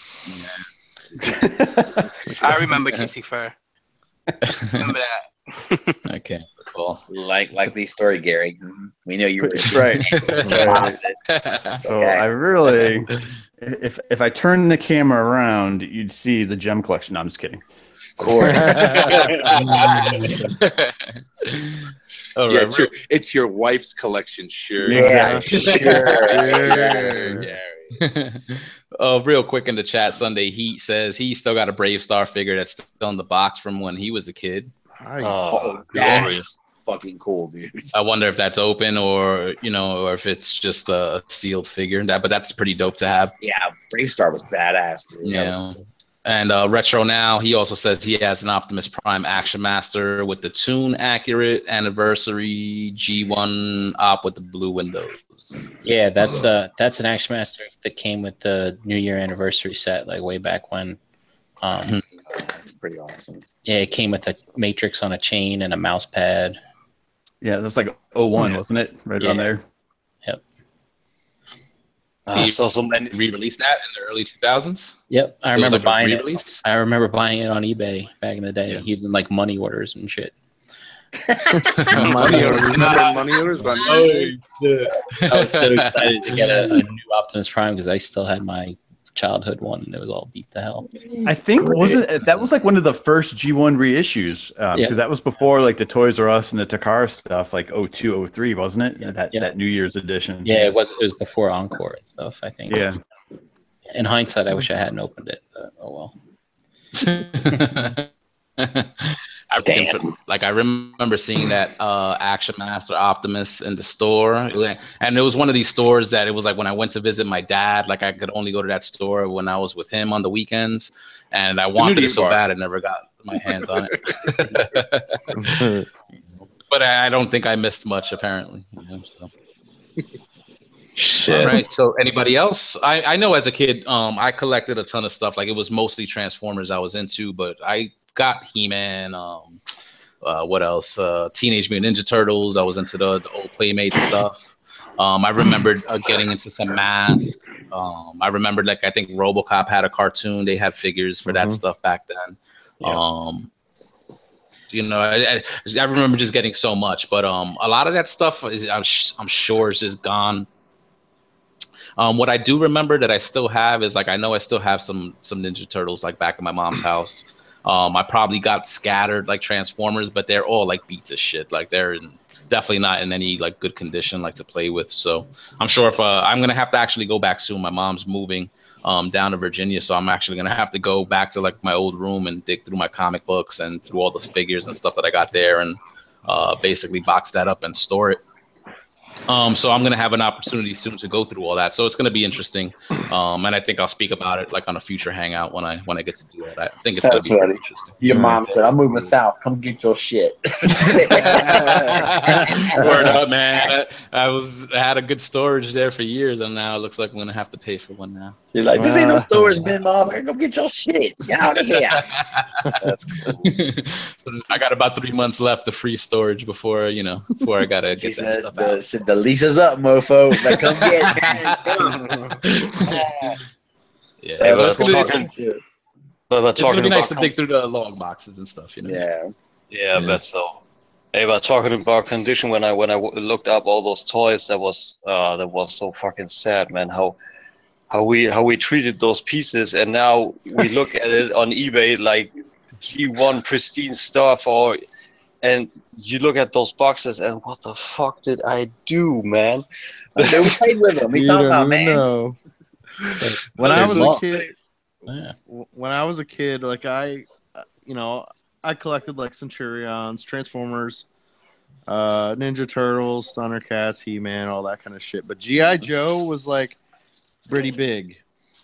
I remember Kissy Fur. Remember that. Okay, cool. Likely story, Gary. We know you were right. So okay. I really, if I turn the camera around, you'd see the Gem collection. No, I'm just kidding. Of course. Yeah, it's your wife's collection, sure. Yeah, sure. Real quick in the chat, Sunday Heat says he still got a Brave Star figure that's still in the box from when he was a kid. Nice. Oh, that's fucking cool, dude. I wonder if that's open or if it's just a sealed figure. But that's pretty dope to have. Yeah, Brave Star was badass, dude. Yeah. And Retro Now, he also says he has an Optimus Prime Action Master with the Toon Accurate Anniversary G1 op with the blue windows. Yeah, that's an Action Master that came with the New Year Anniversary set, like way back when. That's pretty awesome. Yeah, it came with a matrix on a chain and a mouse pad. Yeah, that was like 01, wasn't it? Right on there. Yep. So somebody re-released that in the early 2000s. Yep, I remember buying it. Re-release? I remember buying it on eBay back in the day, using like money orders and shit. Money orders. Remember money orders on eBay? I was so excited to get a new Optimus Prime because I still had my childhood one, and it was all beat to hell. I think that was like one of the first G1 reissues because that was before like the Toys R Us and the Takara stuff, like 02, 03, wasn't it? That New Year's edition. Yeah, it was before Encore and stuff, I think. Yeah. In hindsight, I wish I hadn't opened it, but oh well. I remember seeing that Action Master Optimus in the store, and it was one of these stores that it was like when I went to visit my dad, like I could only go to that store when I was with him on the weekends, and I wanted it so bad I never got my hands on it. But I don't think I missed much apparently. So. Shit. All right. So anybody else? I know as a kid, I collected a ton of stuff. Like it was mostly Transformers I was into, but I got He-Man. What else? Teenage Mutant Ninja Turtles. I was into the old Playmate stuff. I remembered getting into some Mask. I remembered I think RoboCop had a cartoon. They had figures for that stuff back then. Yeah. I remember just getting so much, but a lot of that stuff I'm sure is just gone. What I do remember that I still have is I know I still have some Ninja Turtles back in my mom's house. I probably got scattered Transformers, but they're all beats of shit. They're definitely not in any good condition to play with. So I'm sure if I'm gonna have to actually go back soon. My mom's moving down to Virginia, so I'm actually gonna have to go back to my old room and dig through my comic books and through all the figures and stuff that I got there and basically box that up and store it. So I'm going to have an opportunity soon to go through all that. So it's going to be interesting. And I think I'll speak about it on a future hangout when I get to do it. I think it's going to be really interesting. Your mom said, I'm moving south. Come get your shit. Word up, man. I had a good storage there for years, and now it looks like I'm going to have to pay for one now. You're like, this ain't no storage bin, mom. Come get your shit. Get out of here. That's cool. So I got about 3 months left of free storage before I got to get that stuff out. The lease is up, mofo. Come get it. Yeah, so it's going to be nice to dig through the log boxes and stuff, Yeah, I bet so. Hey, but talking about condition, when I looked up all those toys, that was so fucking sad, man. How we treated those pieces, and now we look at it on eBay G1 pristine stuff, and you look at those boxes, and what the fuck did I do, man? They played with them. We thought about, man. Know. When I was a kid, I collected Centurions, Transformers, Ninja Turtles, Thundercats, He-Man, all that kind of shit. But G.I. Joe was pretty big.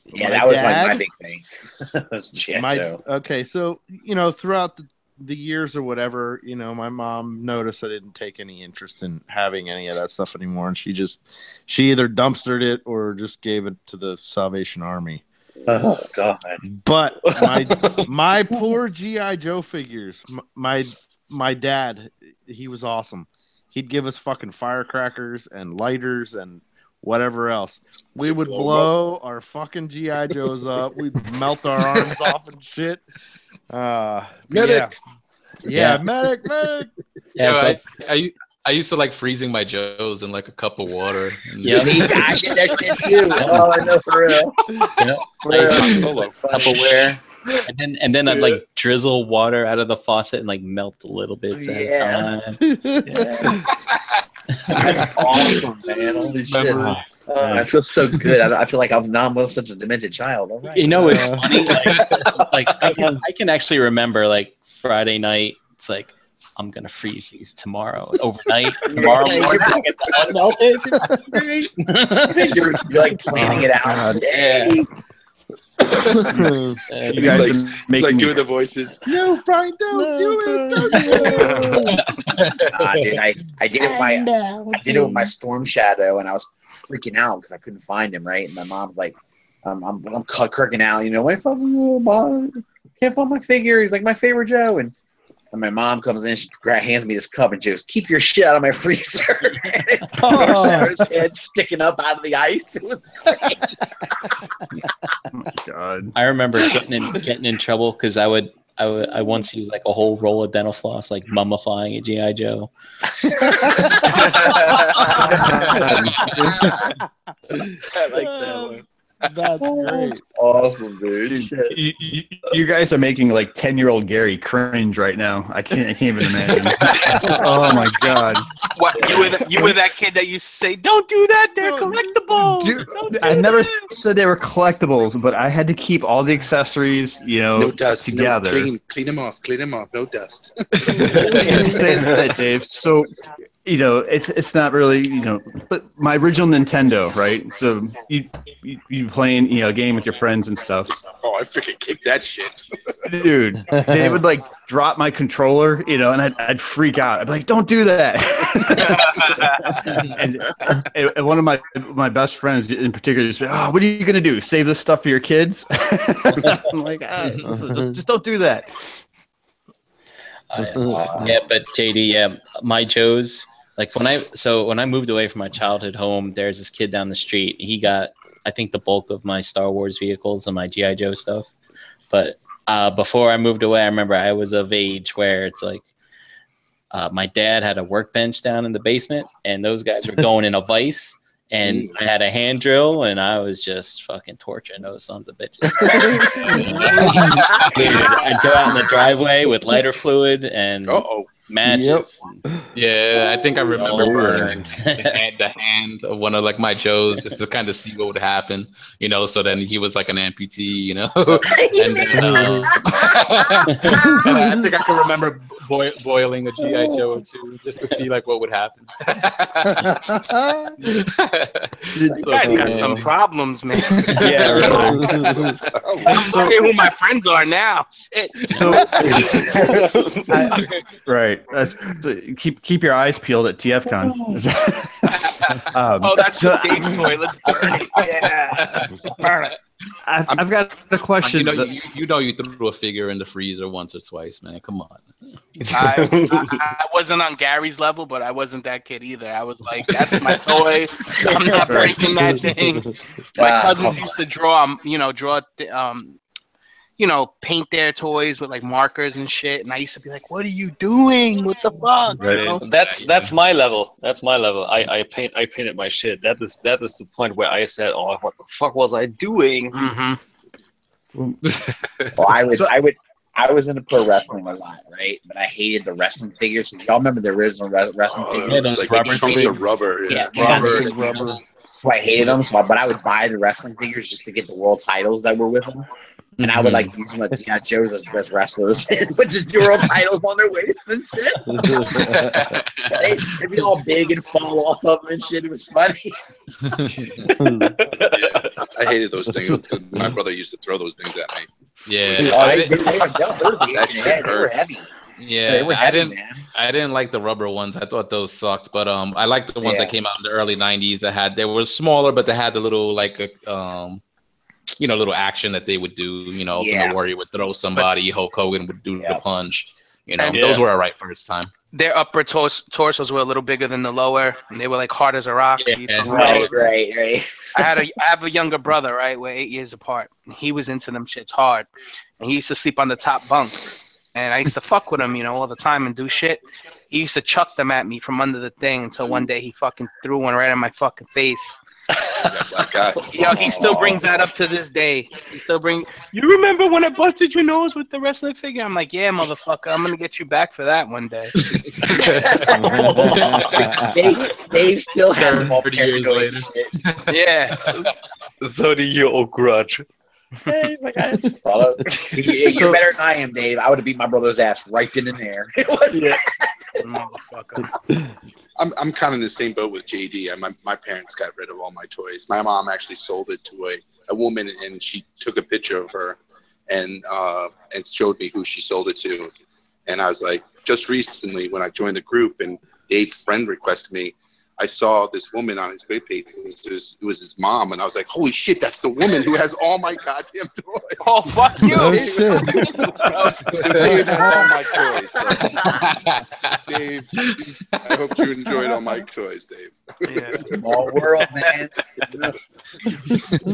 Yeah, that was my big thing. Okay, so throughout the years or whatever, my mom noticed I didn't take any interest in having any of that stuff anymore, and she either dumpstered it or just gave it to the Salvation Army. Oh God! But my poor G.I. Joe figures. My dad, he was awesome. He'd give us fucking firecrackers and lighters and whatever else. We would blow our fucking G.I. Joes up. We'd melt our arms off and shit. Medic. Yeah, medic. Yeah, I used to freezing my Joes in a cup of water. Yeah, I did that shit too. Oh, I know, for real. Solo Tupperware. And then I'd drizzle water out of the faucet and melt a little bit. Yeah. That's awesome, man. Holy shit. I feel so good. I feel like I'm such a demented child. All right. It's funny. I can actually remember Friday night. It's I'm gonna freeze these tomorrow overnight. Tomorrow morning, I get the unmelted. You're planning it out. Yeah. You guys doing the voices. No, Brian, don't do it. Dude, I did it with my Storm Shadow, and I was freaking out because I couldn't find him. Right, and my mom's like, I'm kirking out. My fucking mom can't find my figure. He's my favorite Joe, and my mom comes in, she hands me this cup and she goes, "Keep your shit out of my freezer." His head sticking up out of the ice. It was great. Oh my God. I remember getting in trouble because I once used a whole roll of dental floss, mummifying a G.I. Joe. I like that one. That's great. Awesome, dude. You guys are making like 10-year-old Gary cringe right now. I can't even imagine. Oh my god. What you were that kid that used to say, "Don't do that, they're collectibles." Dude, Don't do I never that." said they were collectibles, but I had to keep all the accessories, No dust. together. No, clean them off. Clean them off. No dust. You say that, Dave. So, it's not really, but my original Nintendo, right? So you playing, a game with your friends and stuff. Oh, I freaking kicked that shit. Dude, they would like drop my controller, and I'd freak out. I'd be like, "Don't do that!" and one of my best friends in particular just, "Oh, what are you gonna do? Save this stuff for your kids?" I'm like, just don't do that. Yeah, but JD, my Joe's like when I moved away from my childhood home, there's this kid down the street. He got, I think, the bulk of my Star Wars vehicles and my GI Joe stuff. But before I moved away, I remember I was of age where it's like my dad had a workbench down in the basement, and those guys were going in a vise. And I had a hand drill, and I was just fucking torturing those sons of bitches. I'd go out in the driveway with lighter fluid and matches. Yeah, I think I remember burning the hand of one of like my Joes just to kind of see what would happen, So then he was like an amputee, and then, and I think I can remember boiling a GI Joe or two just to see like what would happen. You guys got some problems, man. Yeah, really. I'm wondering who my friends are now. Right. Keep your eyes peeled at TFCon. That's just Dave's toy. Let's burn it. Yeah, burn it. I've got a question. You threw a figure in the freezer once or twice, man. Come on. I wasn't on Gary's level, but I wasn't that kid either. I was like, "That's my toy. I'm not breaking that thing." My cousins used to paint their toys with like markers and shit, and I used to be like, "What are you doing? What the fuck?" Right. That's my level. That's my level. I painted my shit. That is the point where I said, "Oh, what the fuck was I doing?" Mm-hmm. Well, I was into pro wrestling a lot, right? But I hated the wrestling figures. Y'all remember the original wrestling figures? It's like chunks of rubber. Yeah, Rubber. So I hated them. But I would buy the wrestling figures just to get the world titles that were with them. And I would like use them as GI Joes as wrestlers and put the world titles on their waist and shit. They'd be all big and fall off of them and shit. It was funny. I hated those things. My brother used to throw those things at me. Yeah, that shit hurts. Yeah, I didn't like the rubber ones. I thought those sucked, but I liked the ones that came out in the early '90s. They were smaller, but they had the little little action that they would do. Ultimate Warrior would throw somebody, Hulk Hogan would do the punch. Those were all right for its time. Their upper torsos were a little bigger than the lower, and they were like hard as a rock. Yeah, right. I have a younger brother, right? We're 8 years apart. He was into them shits hard, and he used to sleep on the top bunk. And I used to fuck with him, all the time and do shit. He used to chuck them at me from under the thing until one day he fucking threw one right in my fucking face. He still brings that up to this day. You remember when I busted your nose with the wrestling figure? I'm like, yeah, motherfucker, I'm gonna get you back for that one day. Dave still has them all 30 years later. Yeah. 30-year-old grudge. Yeah, he's like, you're better than I am, Dave. I would have beat my brother's ass right then and there. I'm kind of in the same boat with JD. My parents got rid of all my toys. My mom actually sold it to a woman, and she took a picture of her and showed me who she sold it to. And I was like, just recently when I joined the group and Dave's friend requested me, I saw this woman on his great page. It was his mom, and I was like, "Holy shit, that's the woman who has all my goddamn toys!" Oh fuck you! Oh shit! So Dave has all my toys. So. Dave, I hope you enjoyed all my toys, Dave. Yeah. Small world, man.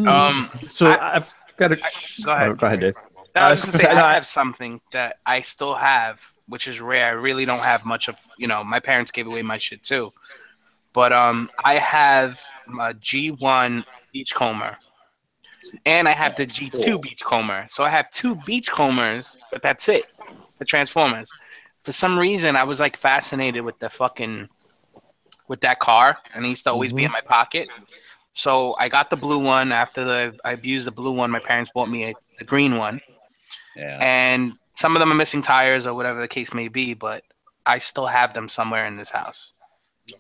I've got a. Go ahead. Go ahead, Dave. I have something that I still have, which is rare. I really don't have much of. My parents gave away my shit too. But I have a G1 Beachcomber. and I have the G2 Beachcomber. So I have 2 Beachcombers, but that's it. The Transformers. For some reason, I was like fascinated with with that car, and it used to always be in my pocket. So I got the blue one after I abused the blue one. My parents bought me a green one. Yeah. And some of them are missing tires or whatever the case may be, but I still have them somewhere in this house.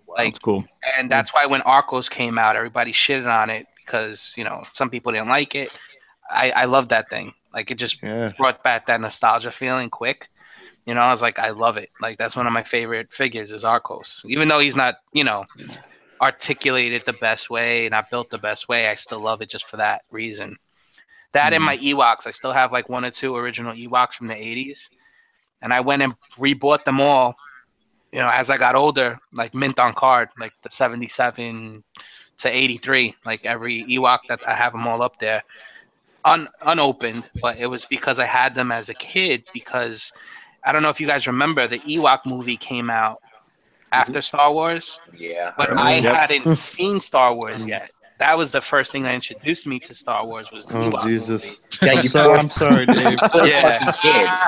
Wow. Like, That's cool. And that's why when Arcos came out, everybody shitted on it because, some people didn't like it. I love that thing. Like, it just brought back that nostalgia feeling quick. I was like, I love it. Like, that's one of my favorite figures is Arcos. Even though he's not, articulated the best way, not built the best way, I still love it just for that reason. That and my Ewoks. I still have like 1 or 2 original Ewoks from the 80s. And I went and rebought them all, as I got older, like mint on card, like the 77 to 83, like every Ewok that I have them all up there. Unopened, but it was because I had them as a kid because I don't know if you guys remember the Ewok movie came out after Star Wars. Yeah. But I hadn't seen Star Wars yet. That was the first thing that introduced me to Star Wars was the Ewok Jesus. movie. I'm sorry, Dave.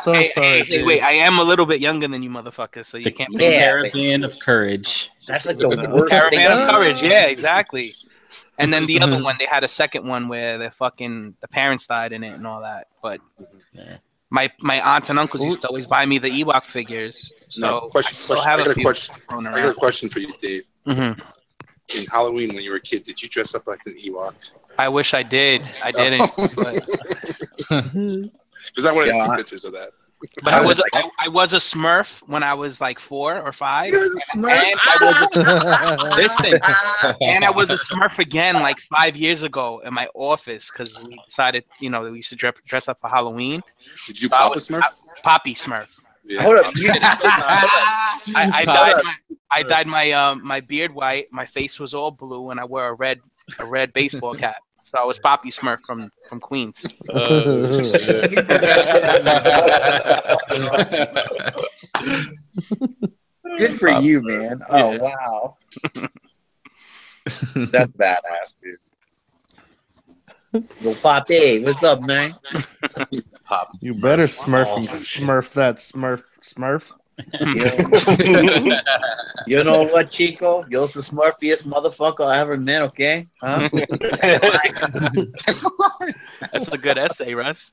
Sorry, Dave. Wait, I am a little bit younger than you motherfuckers, so you can't. The Caravan of Courage. That's like the worst Caravan of Courage, yeah, exactly. And then the other one, they had a second one where the parents died in it and all that. But my aunts and uncles used to always buy me the Ewok figures. So I got a question for you, Dave. Mm-hmm. In Halloween, when you were a kid, did you dress up like an Ewok? I wish I did. I didn't. Because I wanted to see pictures of that. But I was a Smurf when I was like 4 or 5. You was a Smurf. And I was a Smurf again like 5 years ago in my office because we decided, we used to dress up for Halloween. Did you pop a Smurf? Poppy Smurf. Yeah. Hold up. I dyed my beard white. My face was all blue, and I wore a red baseball cap. So I was Poppy Smurf from Queens. Good for you, man. Oh, wow. That's badass, dude. Yo, Poppy, what's up, man? Pop. You better Smurf that Smurf. You know what, Chico? You're the smurfiest motherfucker I ever met, okay? Huh? That's a good essay, Russ.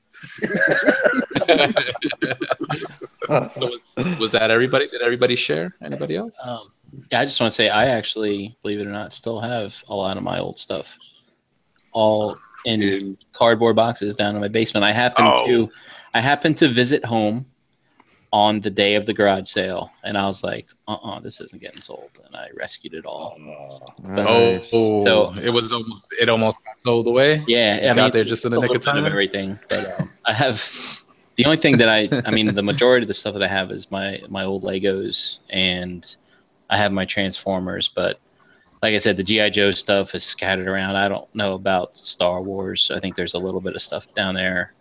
Was that everybody? Did everybody share? Anybody else? Yeah, I just want to say I actually, believe it or not, still have a lot of my old stuff. All in cardboard boxes down in my basement. I happened to visit home on the day of the garage sale, and I was like, this isn't getting sold, and I rescued it all. So it almost got sold away. Yeah, got there just in the nick of time. Everything, but I have the only thing that I mean, the majority of the stuff that I have is my old Legos, and I have my Transformers. But like I said, the G.I. Joe stuff is scattered around. I don't know about Star Wars. I think there's a little bit of stuff down there.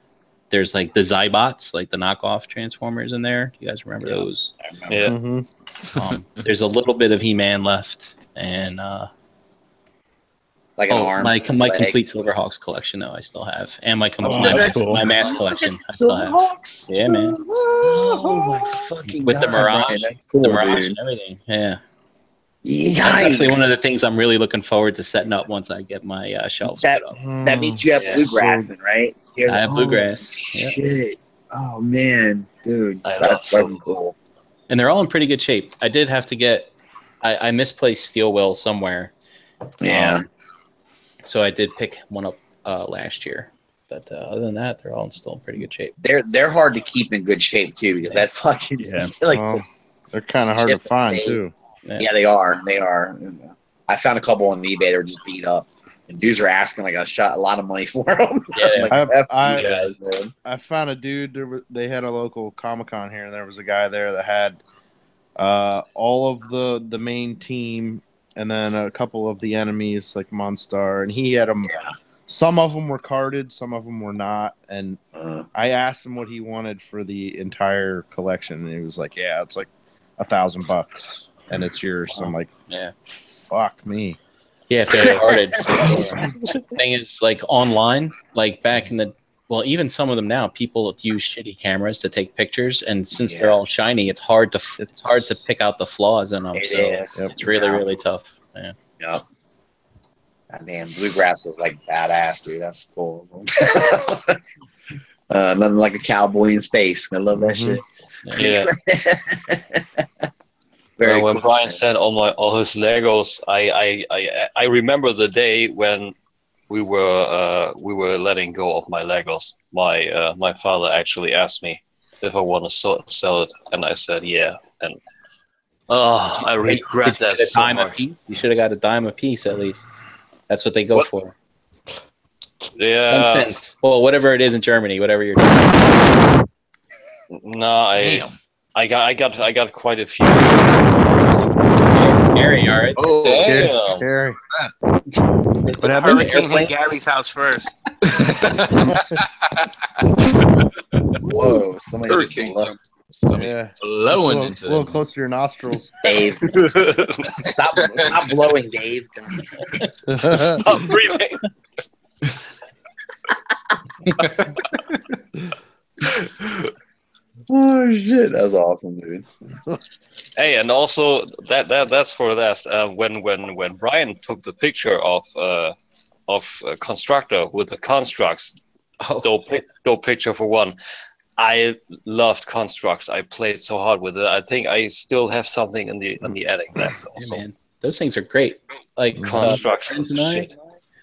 There's like the Zybots, like the knockoff Transformers in there. Do you guys remember those? Yeah. Mm-hmm. There's a little bit of He-Man left, and like an arm. My complete Silverhawks collection, though, I still have, and my mask collection, I still have. Yeah, man. Oh my fucking with God. The Mirage, That's cool, the Mirage dude. and everything. Yeah. Yikes. That's actually one of the things I'm really looking forward to setting up once I get my shelves that, put up. That means you have bluegrass in, right? I have bluegrass. Shit. Yeah. Oh, man. Dude, that's fucking cool. And they're all in pretty good shape. I did have to get I misplaced Steel Will somewhere. Yeah. So I did pick one up last year. But other than that, they're all still in pretty good shape. They're hard to keep in good shape, too, because that fucking... they're kind of hard to find, too. Yeah, they are. They are. I found a couple on eBay. They were just beat up. And dudes are asking like a lot of money for them. Yeah, I found a dude. They had a local Comic-Con here, and there was a guy there that had all of the main team, and then a couple of the enemies like Monstar, and he had them. Yeah. Some of them were carded, some of them were not. And I asked him what he wanted for the entire collection, and he was like, "Yeah, it's like $1,000, and it's yours." So I'm like, "Yeah, fuck me." Yeah, if they started. The thing is, like online, like back in the even some of them now, people use shitty cameras to take pictures, and since they're all shiny, it's hard to pick out the flaws in them. It's really tough. Yeah. Yep. God damn, bluegrass was like badass, dude. That's cool. Nothing like a cowboy in space. I love that shit. Yeah. Very when cool. Brian said all his Legos, I remember the day when we were letting go of my Legos. My father actually asked me if I want to sell it, and I said yeah. And I regret that so much. You should have got a dime a piece at least. That's what they go for. Yeah. 10 cents. Well, whatever it is in Germany, whatever you're doing. No, I got quite a few. Gary, all right. Oh, damn. Gary. What happened? Hurricane hit Gary's house first. Whoa, somebody just blowing a little close to your nostrils. Dave. Stop blowing, Dave. Stop breathing. Oh shit, that was awesome, dude. Hey, and also that's for this. When Brian took the picture of Constructor with the constructs, dope picture for one. I loved constructs. I played so hard with it. I think I still have something in the attic left. Also. Yeah, man, those things are great. Like construction tonight,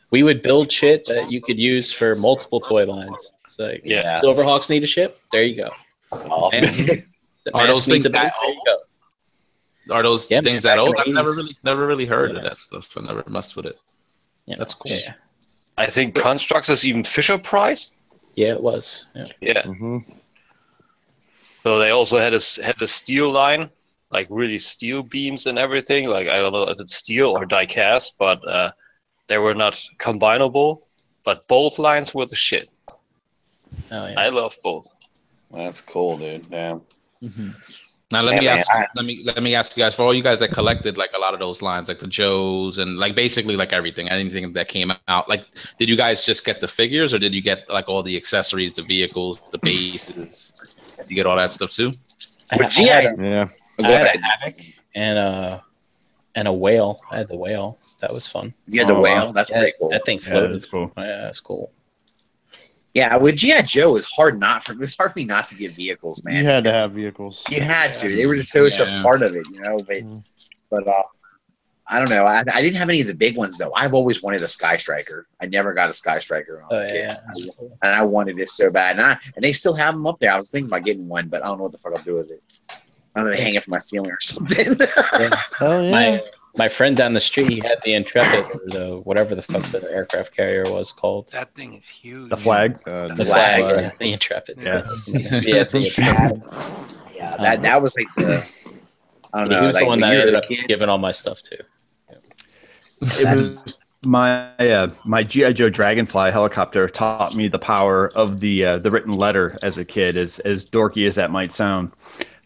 we would build shit that you could use for multiple toy lines. It's like, Silverhawks need a ship. There you go. Awesome. Are those things that old? Are those things that old? I've never really heard of that stuff. I never messed with it. Yeah, that's cool. Yeah. I think constructs is even Fisher Price. Yeah, it was. Yeah. So they also had a steel line, like really steel beams and everything. Like I don't know if it's steel or die cast, but they were not combinable. But both lines were the shit. Oh yeah. I love both. That's cool, dude. Yeah. Now let me ask you guys, for all you guys that collected like a lot of those lines, like the Joes and like basically like anything that came out, like did you guys just get the figures or did you get like all the accessories, the vehicles, the bases? Did you get all that stuff too? I had a Havoc and a whale. I had the whale. That was fun. You had the whale? That's pretty cool. That thing floated. Yeah, that's cool. Yeah, that's cool. Yeah, with G.I. Joe, it's hard for me not to get vehicles, man. You had to have vehicles. You had to. They were just so much a part of it, you know. But I don't know. I didn't have any of the big ones though. I've always wanted a Sky Striker. I never got a Sky Striker when I was a kid, and I wanted it so bad. And they still have them up there. I was thinking about getting one, but I don't know what the fuck I'll do with it. I'm gonna hang it from my ceiling or something. Oh yeah. My friend down the street, he had the Intrepid, or the whatever the fuck the aircraft carrier was called. That thing is huge. The flag. The flag. The Intrepid. Yeah. The Intrepid. Yeah, that was like the. I don't know. He was the one that I ended up giving all my stuff to. It was my G.I. Joe Dragonfly helicopter taught me the power of the written letter as a kid, as dorky as that might sound.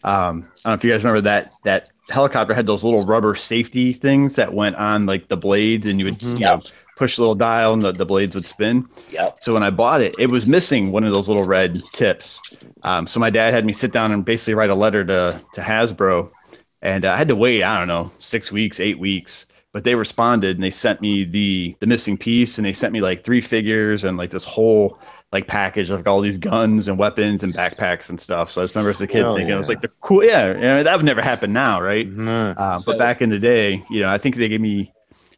I don't know if you guys remember that helicopter had those little rubber safety things that went on like the blades, and you would push a little dial and the blades would spin. Yep. So when I bought it, it was missing one of those little red tips. So my dad had me sit down and basically write a letter to Hasbro, and I had to wait, I don't know, 6 weeks, 8 weeks. But they responded and they sent me the missing piece, and they sent me like 3 figures and like this whole like package of like, all these guns and weapons and backpacks and stuff. So I just remember as a kid thinking it was like the cool, that would never happen now, right? But back in the day, I think they gave me,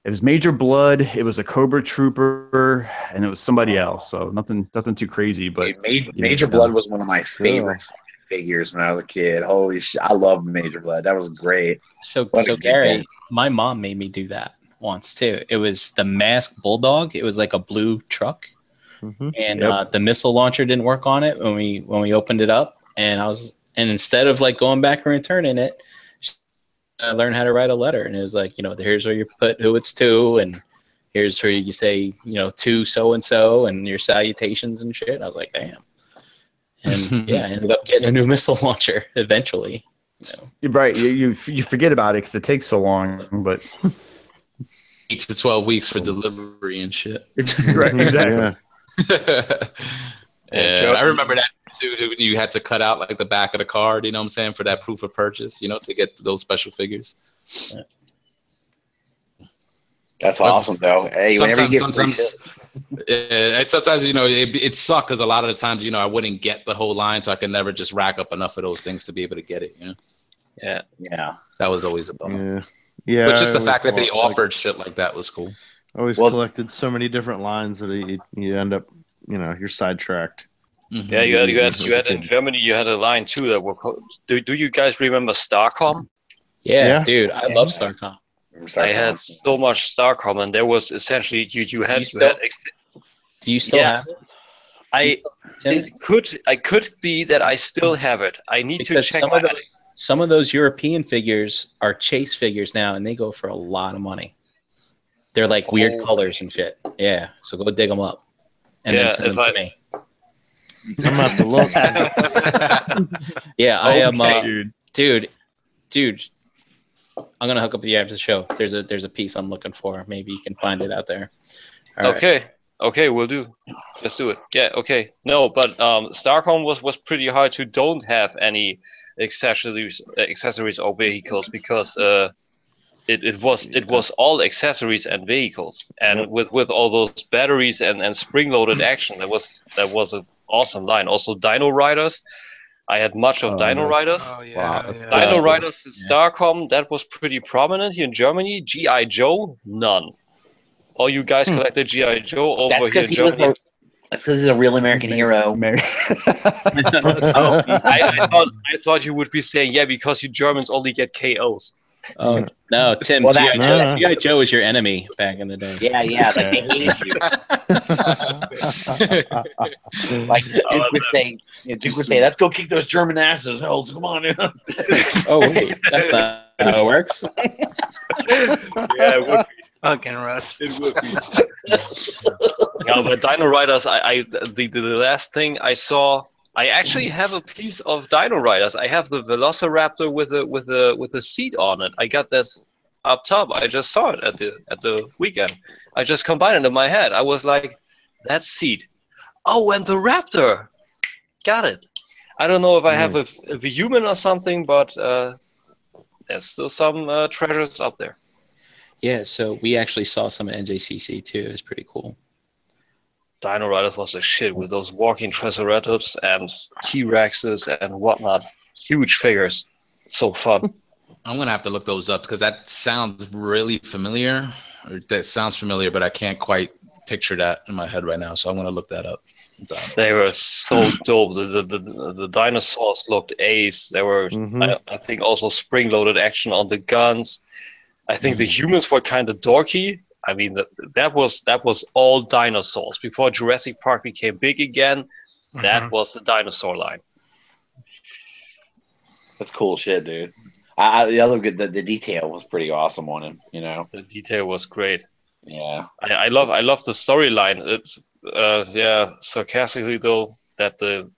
it was Major Blood, it was a Cobra Trooper, and it was somebody else. So nothing too crazy. But Major Blood was one of my favorite figures when I was a kid. Holy shit, I love Major Blood. That was great. So Gary, my mom made me do that once too. It was the Masked Bulldog. It was like a blue truck, and the missile launcher didn't work on it when we opened it up. And instead of like going back and returning it, I learned how to write a letter. And it was like, here's where you put who it's to, and here's where you say, to so and so, and your salutations and shit. I was like, damn. And I ended up getting a new missile launcher eventually. You're right. You forget about it because it takes so long. But 8 to 12 weeks for delivery and shit. Right, exactly. Yeah, I remember that too. You had to cut out like the back of the card, you know what I'm saying, for that proof of purchase, you know, to get those special figures. That's awesome, though. Hey, whenever you get free shit. Sometimes, you know, it sucked because a lot of the times, you know, I wouldn't get the whole line, so I could never just rack up enough of those things to be able to get it, you know? Yeah. That was always a bummer. Yeah. But just the fact that they offered shit like that was cool. I always collected so many different lines that you end up, you know, you're sidetracked. Mm-hmm. Yeah, you had in Germany, you had a line too that were called, do you guys remember Starcom? Yeah, dude, I love Starcom. I had so much Starcom, and there was essentially you had. Do you still have it? I could be that I still have it. I need to check some of those European figures are chase figures now, and they go for a lot of money. They're like weird colors and shit. Yeah, so go dig them up and then send them to me. I'm about to look. Yeah, I am, dude. I'm gonna hook up with you after the show. There's a piece I'm looking for. Maybe you can find it out there. All right. Okay, we'll do. Let's do it. Yeah, okay. No, but Starcom was pretty hard to don't have any accessories or vehicles because it was all accessories and vehicles, and with all those batteries and spring loaded action, that was an awesome line. Also, Dino Riders. I had much of Dino Riders. Oh, yeah. Dino Riders in Starcom, that was pretty prominent here in Germany. G.I. Joe, none. All you guys collected G.I. Joe over here in Germany. That's because he's a real American hero. I thought you would be saying, yeah, because you Germans only get KOs. Oh, no, Tim, G.I. Joe was your enemy back in the day. Yeah, like they hated you. Like Duke would say, let's go kick those German asses. Oh, come on. Oh, wait, that's not how it works. Yeah, it would be. Fucking Russ. It would be. No, but Dino Riders, the last thing I saw, I actually have a piece of Dino Riders. I have the Velociraptor with a seat on it. I got this up top. I just saw it at the weekend. I just combined it in my head. I was like, that's seat. Oh, and the Raptor. Got it. I don't know if I have a human or something, but there's still some treasures up there. Yeah, so we actually saw some at NJCC too. It was pretty cool. Dino Riders was the shit with those walking Triceratops and T-Rexes and whatnot. Huge figures. So fun. I'm going to have to look those up because that sounds really familiar. That sounds familiar, but I can't quite picture that in my head right now. So I'm going to look that up. They were so dope. The dinosaurs looked ace. There were, I think, also spring-loaded action on the guns. I think the humans were kind of dorky. I mean, that was all dinosaurs. Before Jurassic Park became big again, that was the dinosaur line. That's cool shit, dude. The detail was pretty awesome on him. You know, the detail was great. Yeah, I love the storyline. It's sarcastically though that the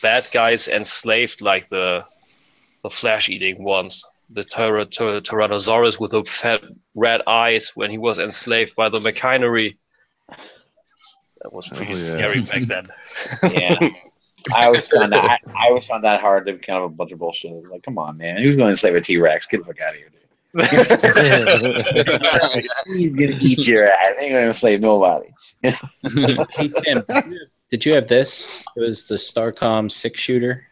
bad guys enslaved like the flesh-eating ones. The Tyrannosaurus with the fat red eyes when he was enslaved by the machinery. That was pretty scary back then. Yeah, I always found that hard to be kind of a bunch of bullshit. It was like, come on, man, who's going to enslave a T-Rex? Get the fuck out of here, dude. He's gonna eat your ass. He ain't gonna enslave nobody. Hey Tim, did you have this? It was the Starcom 6-shooter.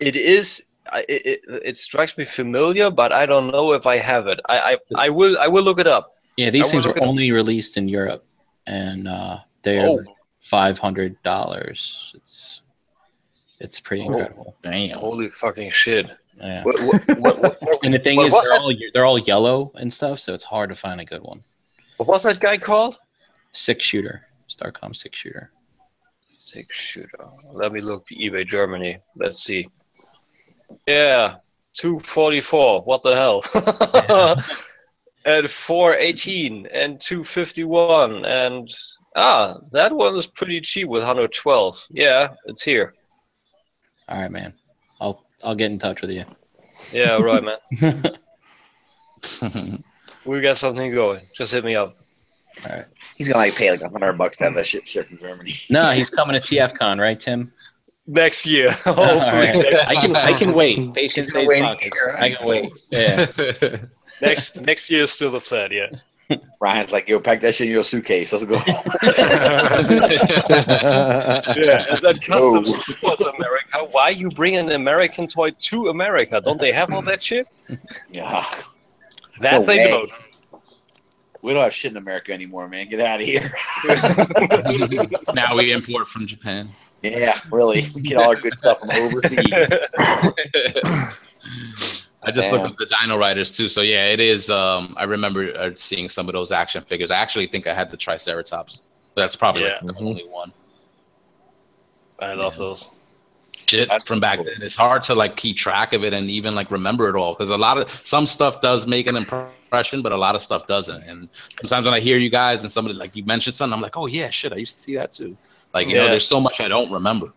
It is. It strikes me familiar, but I don't know if I have it. I will look it up. Yeah, these things were only released in Europe, and they're $500. It's pretty incredible. Damn! Holy fucking shit! Yeah. And the thing is, they're all yellow and stuff, so it's hard to find a good one. What was that guy called? 6-shooter, Starcom 6-shooter. 6-shooter. Let me look eBay Germany. Let's see. Yeah, 244. What the hell? And 418 and 251 and that one is pretty cheap with 112. Yeah, it's here. All right, man. I'll get in touch with you. Yeah, right, man. We got something going. Just hit me up. All right. He's gonna pay like $100 to have that ship shipped from Germany. No, he's coming to TFCon, right, Tim? Next year. All right. I can wait. Patience saves wait pockets. here, I can wait. Yeah. Next year is still the plan, yeah. Ryan's like, yo, pack that shit in your suitcase. Let's go. Yeah, and then customs towards America. Why you bring an American toy to America? Don't they have all that shit? Yeah. That No they way. don't. We don't have shit in America anymore, man. Get out of here. Now we import from Japan. Yeah, really. We get all our good stuff from overseas. I just looked up the Dino Riders too. So yeah, it is. I remember seeing some of those action figures. I actually think I had the Triceratops. That's probably like the only one. I love those. Shit from back then. It's hard to like keep track of it and even like remember it all because some stuff does make an impression, but a lot of stuff doesn't. And sometimes when I hear you guys and somebody like you mentioned something, I'm like, oh yeah, shit, I used to see that too. Like you know, there's so much I don't remember.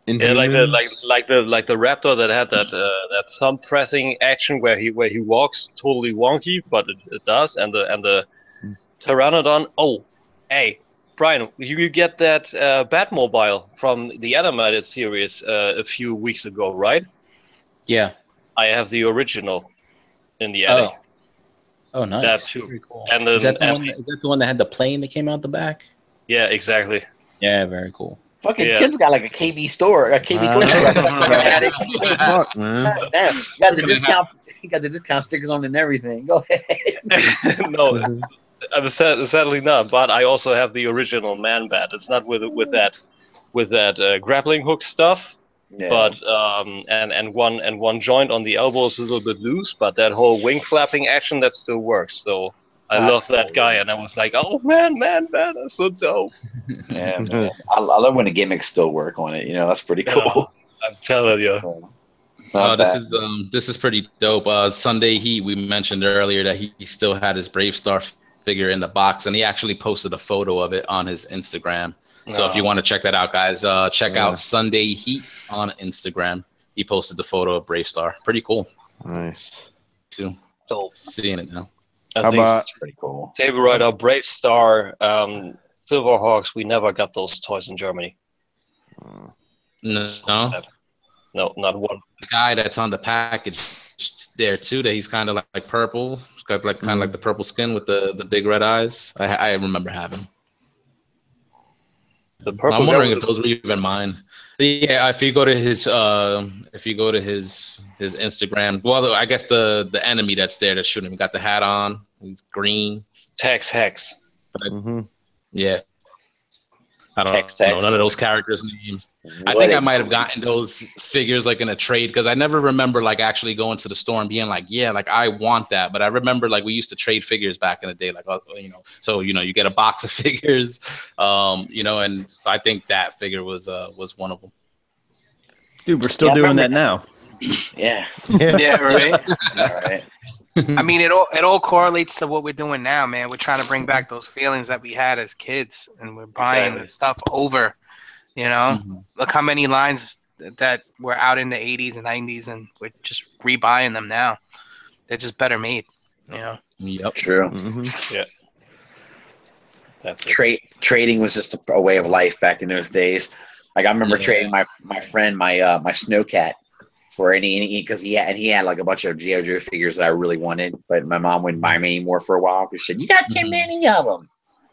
Yeah, like the Raptor that had that thumb pressing action where he walks totally wonky, but it does, and the Pteranodon. Oh, hey, Brian, you get that Batmobile from the animated series a few weeks ago, right? Yeah. I have the original in the attic. Oh, nice. That too. Very cool. And then, is that the one that had the plane that came out the back? Yeah, exactly. Yeah, very cool. Fucking Tim's got like a KB store, a KB toy store. Fuck, man. Damn, you got the discount. You got the discount stickers on and everything. Go ahead. No, I'm sadly not. But I also have the original Man Bat. It's not with that grappling hook stuff. Yeah. But and one joint on the elbow is a little bit loose, but that whole wing flapping action that still works. So I love that guy, and I was like, oh man, that's so dope. Yeah, man. I love when the gimmicks still work on it. You know, that's pretty cool. I'm telling you. This is pretty dope. Sunday Heat, we mentioned earlier that he still had his Brave Star figure in the box, and he actually posted a photo of it on his Instagram. So if you want to check that out, guys, check out Sunday Heat on Instagram. He posted the photo of Brave Star. Pretty cool. Nice. Too. Dope. Seeing it now. I think it's pretty cool. Table Rider, Brave Star, Silverhawks. We never got those toys in Germany. No, no, not one. The guy that's on the package there too. That he's kind of like purple. He's got like kind of like the purple skin with the big red eyes. I remember having. The purple. I'm wondering if those were even mine. Yeah, if you go to his Instagram, well, I guess the enemy that's there that's shooting him got the hat on. He's green. Tex Hex. Yeah. I don't know none of those characters' names. I think I might have gotten those figures like in a trade because I never remember like actually going to the store and being like, yeah, like I want that. But I remember like we used to trade figures back in the day, like you know. So you know, you get a box of figures, you know, and so I think that figure was one of them. Dude, we're still doing that now. Yeah. Yeah, right. All right. I mean, it all correlates to what we're doing now, man. We're trying to bring back those feelings that we had as kids, and we're buying the stuff over. You know, look how many lines that were out in the 80s and 90s, and we're just rebuying them now. They're just better made. You know. Yep. True. Yeah. That's it. Trading was just a way of life back in those days. Like I remember trading my friend my Snowcat for any because he had like a bunch of G.I. Joe figures that I really wanted, but my mom wouldn't buy me anymore for a while because she said, "You got too many of them."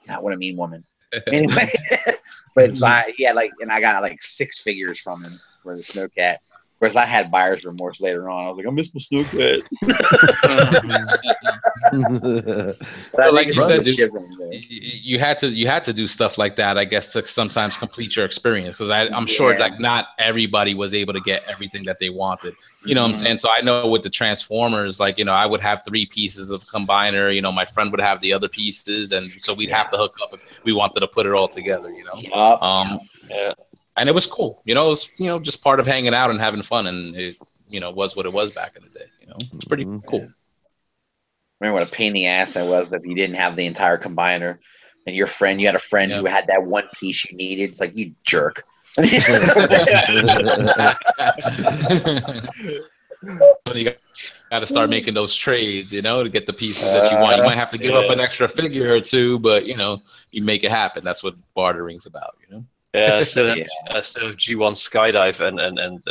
Yeah, what a mean woman. Anyway, but so I got like 6 figures from him for the Snowcat. Whereas I had buyer's remorse later on. I was like, I miss my Snowcat. But like you said, dude, you had to do stuff like that, I guess, to sometimes complete your experience. Because I'm sure like not everybody was able to get everything that they wanted. You know what I'm saying? So I know with the Transformers, like, you know, I would have 3 pieces of combiner. You know, my friend would have the other pieces, and so we'd have to hook up if we wanted to put it all together. You know. Yeah. And it was cool, you know. It was, you know, just part of hanging out and having fun, and it, you know, was what it was back in the day. You know, it's pretty cool. Remember what a pain in the ass that was if you didn't have the entire combiner, and you had a friend who had that one piece you needed. It's like, you jerk. You got to start making those trades, to get the pieces that you want. You might have to give up an extra figure or two, but you make it happen. That's what bartering's about, Yeah, I still have G1 Skydive and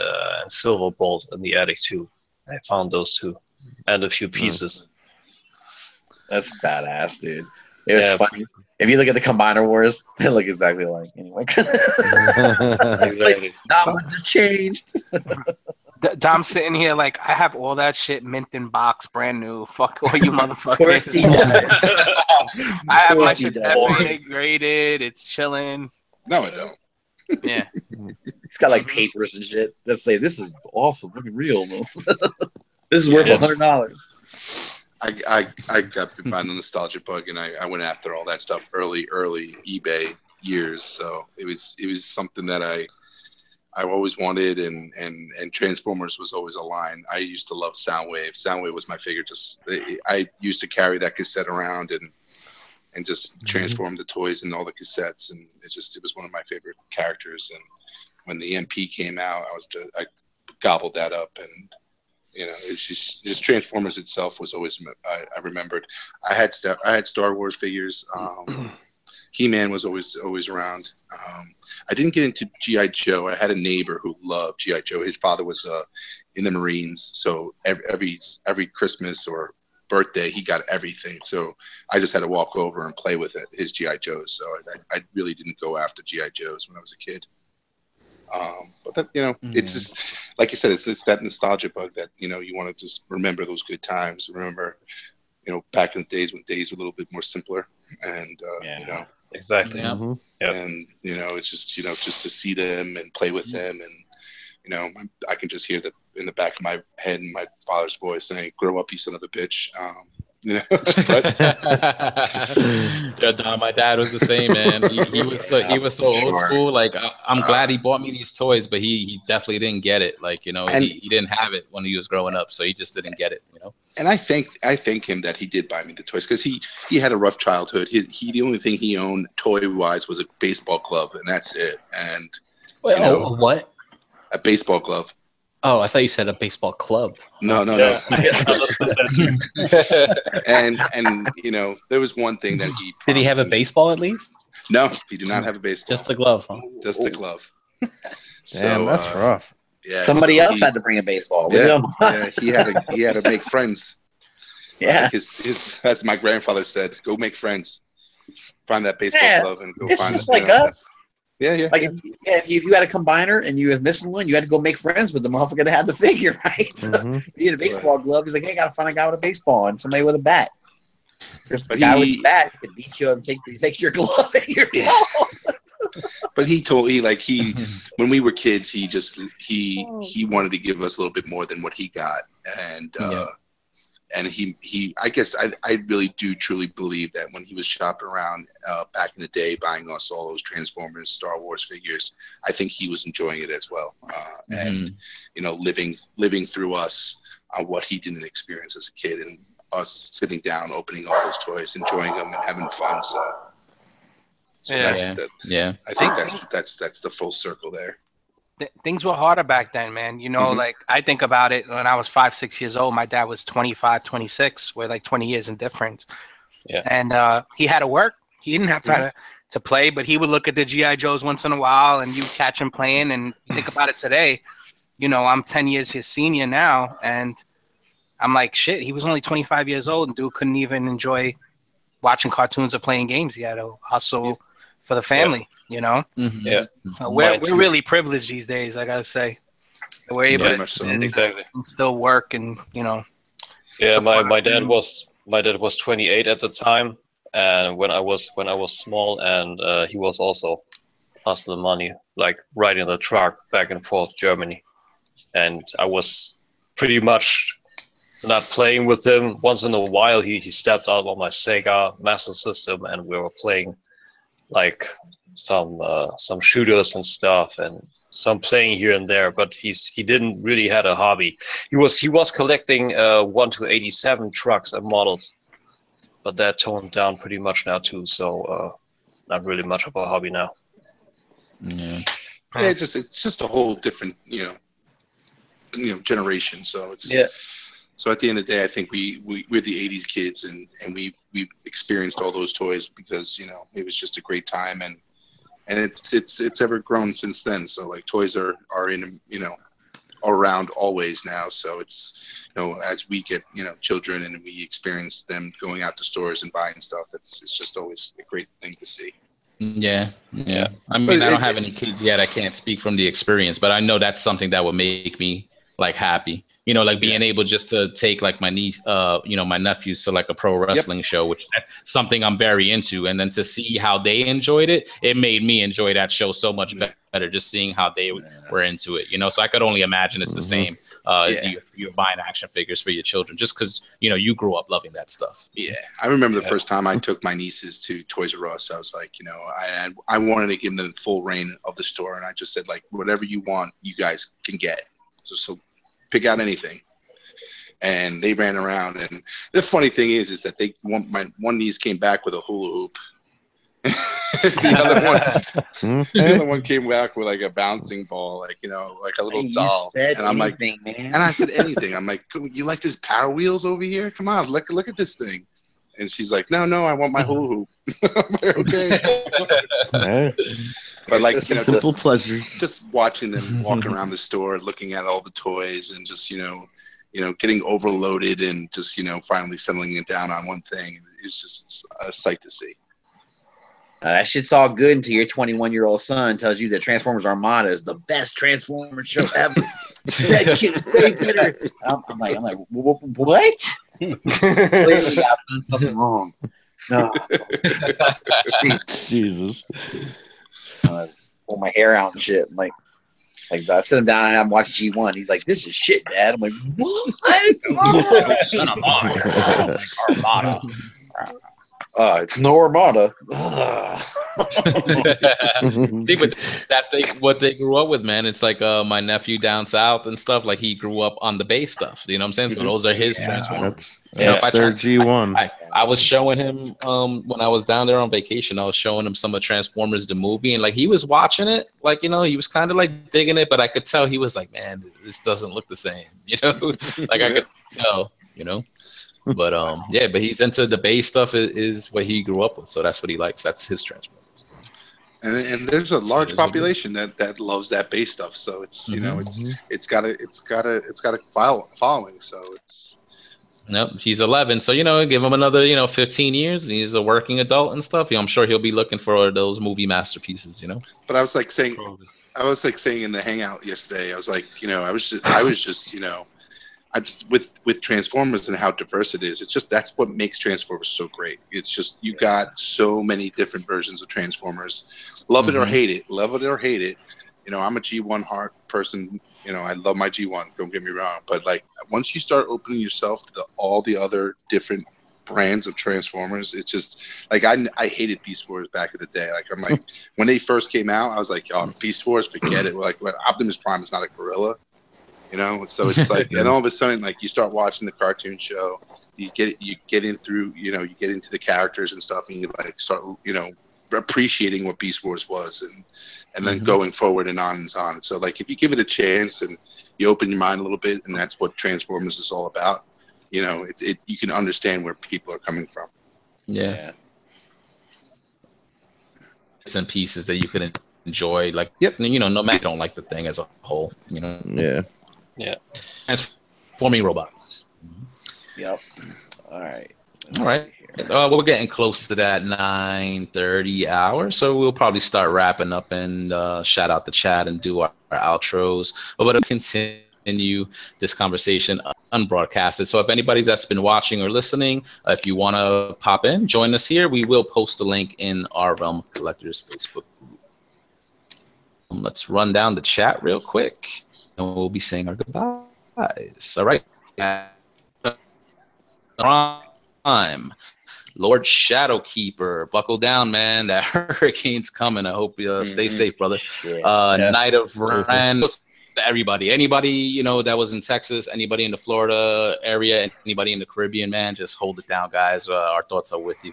Silverbolt in the attic too. I found those two and a few pieces. That's badass, dude. It was funny. If you look at the Combiner Wars, they look exactly alike anyway. Exactly. Not much has changed. Dom's sitting here like, I have all that shit mint in box, brand new. Fuck all you motherfuckers. Of course he does. I have my shit FAA graded. It's chilling. No, I don't. Yeah. It's got like papers and shit that say, this is awesome. Look real, though. This is worth $100. I got bit by the nostalgia bug, and I went after all that stuff early eBay years. So it was something that I always wanted, and Transformers was always a line. I used to love Soundwave. Soundwave was my favorite. I used to carry that cassette around and just transform the toys and all the cassettes, and it was one of my favorite characters. And when the MP came out, I gobbled that up, and it's just Transformers itself was always I remembered. I had Star Wars figures. He-Man was always around. I didn't get into G.I. Joe. I had a neighbor who loved G.I. Joe. His father was in the Marines, so every Christmas or birthday he got everything. So I just had to walk over and play with his G.I. Joes. So I really didn't go after G.I. Joes when I was a kid. But that it's just like you said, it's that nostalgia bug that you want to just remember those good times. Remember, back in the days when days were a little bit more simpler, and exactly. And it's just just to see them and play with them, and I can just hear in the back of my head and my father's voice saying, "Grow up, you son of a bitch." Yeah, Don, my dad was the same, man. He was so old school. Like I'm glad he bought me these toys, but he definitely didn't get it. Like he didn't have it when he was growing up, so he just didn't get it. And I thank him that he did buy me the toys, because he had a rough childhood. He the only thing he owned toy wise was a baseball glove, and that's it. And what? A baseball glove. Oh, I thought you said a baseball club. No. And there was one thing that he did. He have a baseball at least? No, he did not have a baseball. Just the glove, huh? Just the glove. Damn, that's rough. Yeah, somebody else had to bring a baseball. Yeah, he had to make friends. Yeah, his as my grandfather said, go make friends. Find that baseball glove and go find it. It's just like us. Yeah. Like if you had a combiner and you were missing one, you had to go make friends with the motherfucker that had the figure, right? Mm-hmm. If you had a baseball glove, he's like, hey, I gotta find a guy with a baseball and somebody with a bat. Because the guy with the bat could beat you up and take your glove and your ball. But when we were kids, he wanted to give us a little bit more than what he got, and he I guess I really do truly believe that when he was shopping around back in the day, buying us all those Transformers, Star Wars figures, I think he was enjoying it as well, and living through us what he didn't experience as a kid, and us sitting down, opening all those toys, enjoying them, and having fun. So I think that's the full circle there. Things were harder back then, man. Like I think about it when I was 5-6 years old, my dad was 25, 26. We're like 20 years in difference. Yeah. And he had to work. He didn't have time to play, but he would look at the G.I. Joes once in a while and you catch him playing. And think about it today, I'm 10 years his senior now. And I'm like, shit, he was only 25 years old and dude couldn't even enjoy watching cartoons or playing games. He had to hustle for the family, Mm-hmm. Yeah. We're really privileged these days, I gotta say. We're able to still work and Yeah, my dad was 28 at the time, and when I was small, and he was also hustling money, like riding the truck back and forth Germany, and I was pretty much not playing with him. Once in a while, he stepped out on my Sega Master System, and we were playing like some shooters and stuff, and some playing here and there. But he didn't really had a hobby. He was collecting 1 to 87 trucks and models, but that toned down pretty much now too. So not really much of a hobby now. Yeah, it's just a whole different generation. So it's So at the end of the day, I think we're the '80s kids, and we experienced all those toys because it was just a great time, and it's ever grown since then. So like toys are in around always now. So it's as we get children and we experience them going out to stores and buying stuff, it's just always a great thing to see. Yeah. I mean, I don't have any kids yet. I can't speak from the experience, but I know that's something that would make me like happy. Like being able just to take like my niece, my nephews to like a pro wrestling show, which that's something I'm very into. And then to see how they enjoyed it, it made me enjoy that show so much better. Just seeing how they were into it, So I could only imagine it's the same. You're buying action figures for your children just because you grew up loving that stuff. Yeah, I remember the first time I took my nieces to Toys R Us. I was like, I wanted to give them full reign of the store, and I just said like, whatever you want, you guys can get. So pick out anything. And they ran around, and the funny thing is that my one niece came back with a hula hoop. the other one came back with like a bouncing ball, like like a little doll. And I'm like, man. And I said anything. I'm like, you like this Power Wheels over here? Come on, look at this thing. And she's like, no, I want my hula hoop. I'm like, okay. But like simple pleasures. Just watching them walk around the store, looking at all the toys, and just getting overloaded, and just finally settling it down on one thing. It's just a sight to see. That shit's all good until your 21-year-old son tells you that Transformers Armada is the best Transformers show ever. That kid's way better. I'm like, what? Clearly, I've done something wrong. No, Jesus. Pull my hair out and shit. I'm like I sit him down and have him watch G1. He's like, "This is shit, Dad." I'm like, "What?" Son of Armada. It's no Armada. See, but that's what they grew up with, man. It's like my nephew down south and stuff. Like he grew up on the base stuff. You know what I'm saying? So those are his Transformers. That's their G1. I was showing him when I was down there on vacation. I was showing him some of Transformers the movie, and like he was watching it, like he was kind of like digging it, but I could tell he was like, "Man, this doesn't look the same," Like I could tell, But but he's into the base stuff. Is what he grew up with, so that's what he likes. That's his Transformers. And there's a large population that loves that base stuff. So it's it's got a following. So it's. Nope, he's 11, so give him another 15 years. He's a working adult and stuff. I'm sure he'll be looking for those movie masterpieces. But I was like saying in the hangout yesterday, I was like, with Transformers and how diverse it is, it's just that's what makes Transformers so great. It's just you got so many different versions of Transformers. Love it or hate it. I'm a G1 heart person. I love my G1. Don't get me wrong, but like once you start opening yourself to all the other different brands of Transformers, it's just like I hated Beast Wars back in the day. Like I'm like when they first came out, I was like, oh, Beast Wars, forget it. Like Optimus Prime is not a gorilla. So it's like, and all of a sudden, like you start watching the cartoon show, you get in through, you get into the characters and stuff, and you like start, appreciating what Beast Wars was, and then going forward and on and on. So like, if you give it a chance and you open your mind a little bit, and that's what Transformers is all about, you can understand where people are coming from. Yeah. Bits and pieces that you can enjoy, like no matter you don't like the thing as a whole, Yeah. Transforming robots. Yep. All right. We're getting close to that 9:30 hour, so we'll probably start wrapping up and shout out the chat and do our outros. But we'll continue this conversation unbroadcasted. So if anybody that's been watching or listening, if you want to pop in, join us here. We will post a link in our Realm Collectors Facebook group. Let's run down the chat real quick, and we'll be saying our goodbyes. All right. Time. Lord Shadowkeeper, buckle down, man. That hurricane's coming. I hope you stay safe, brother. Night of Ren. Anybody that was in Texas, anybody in the Florida area, anybody in the Caribbean, man, just hold it down, guys. Our thoughts are with you.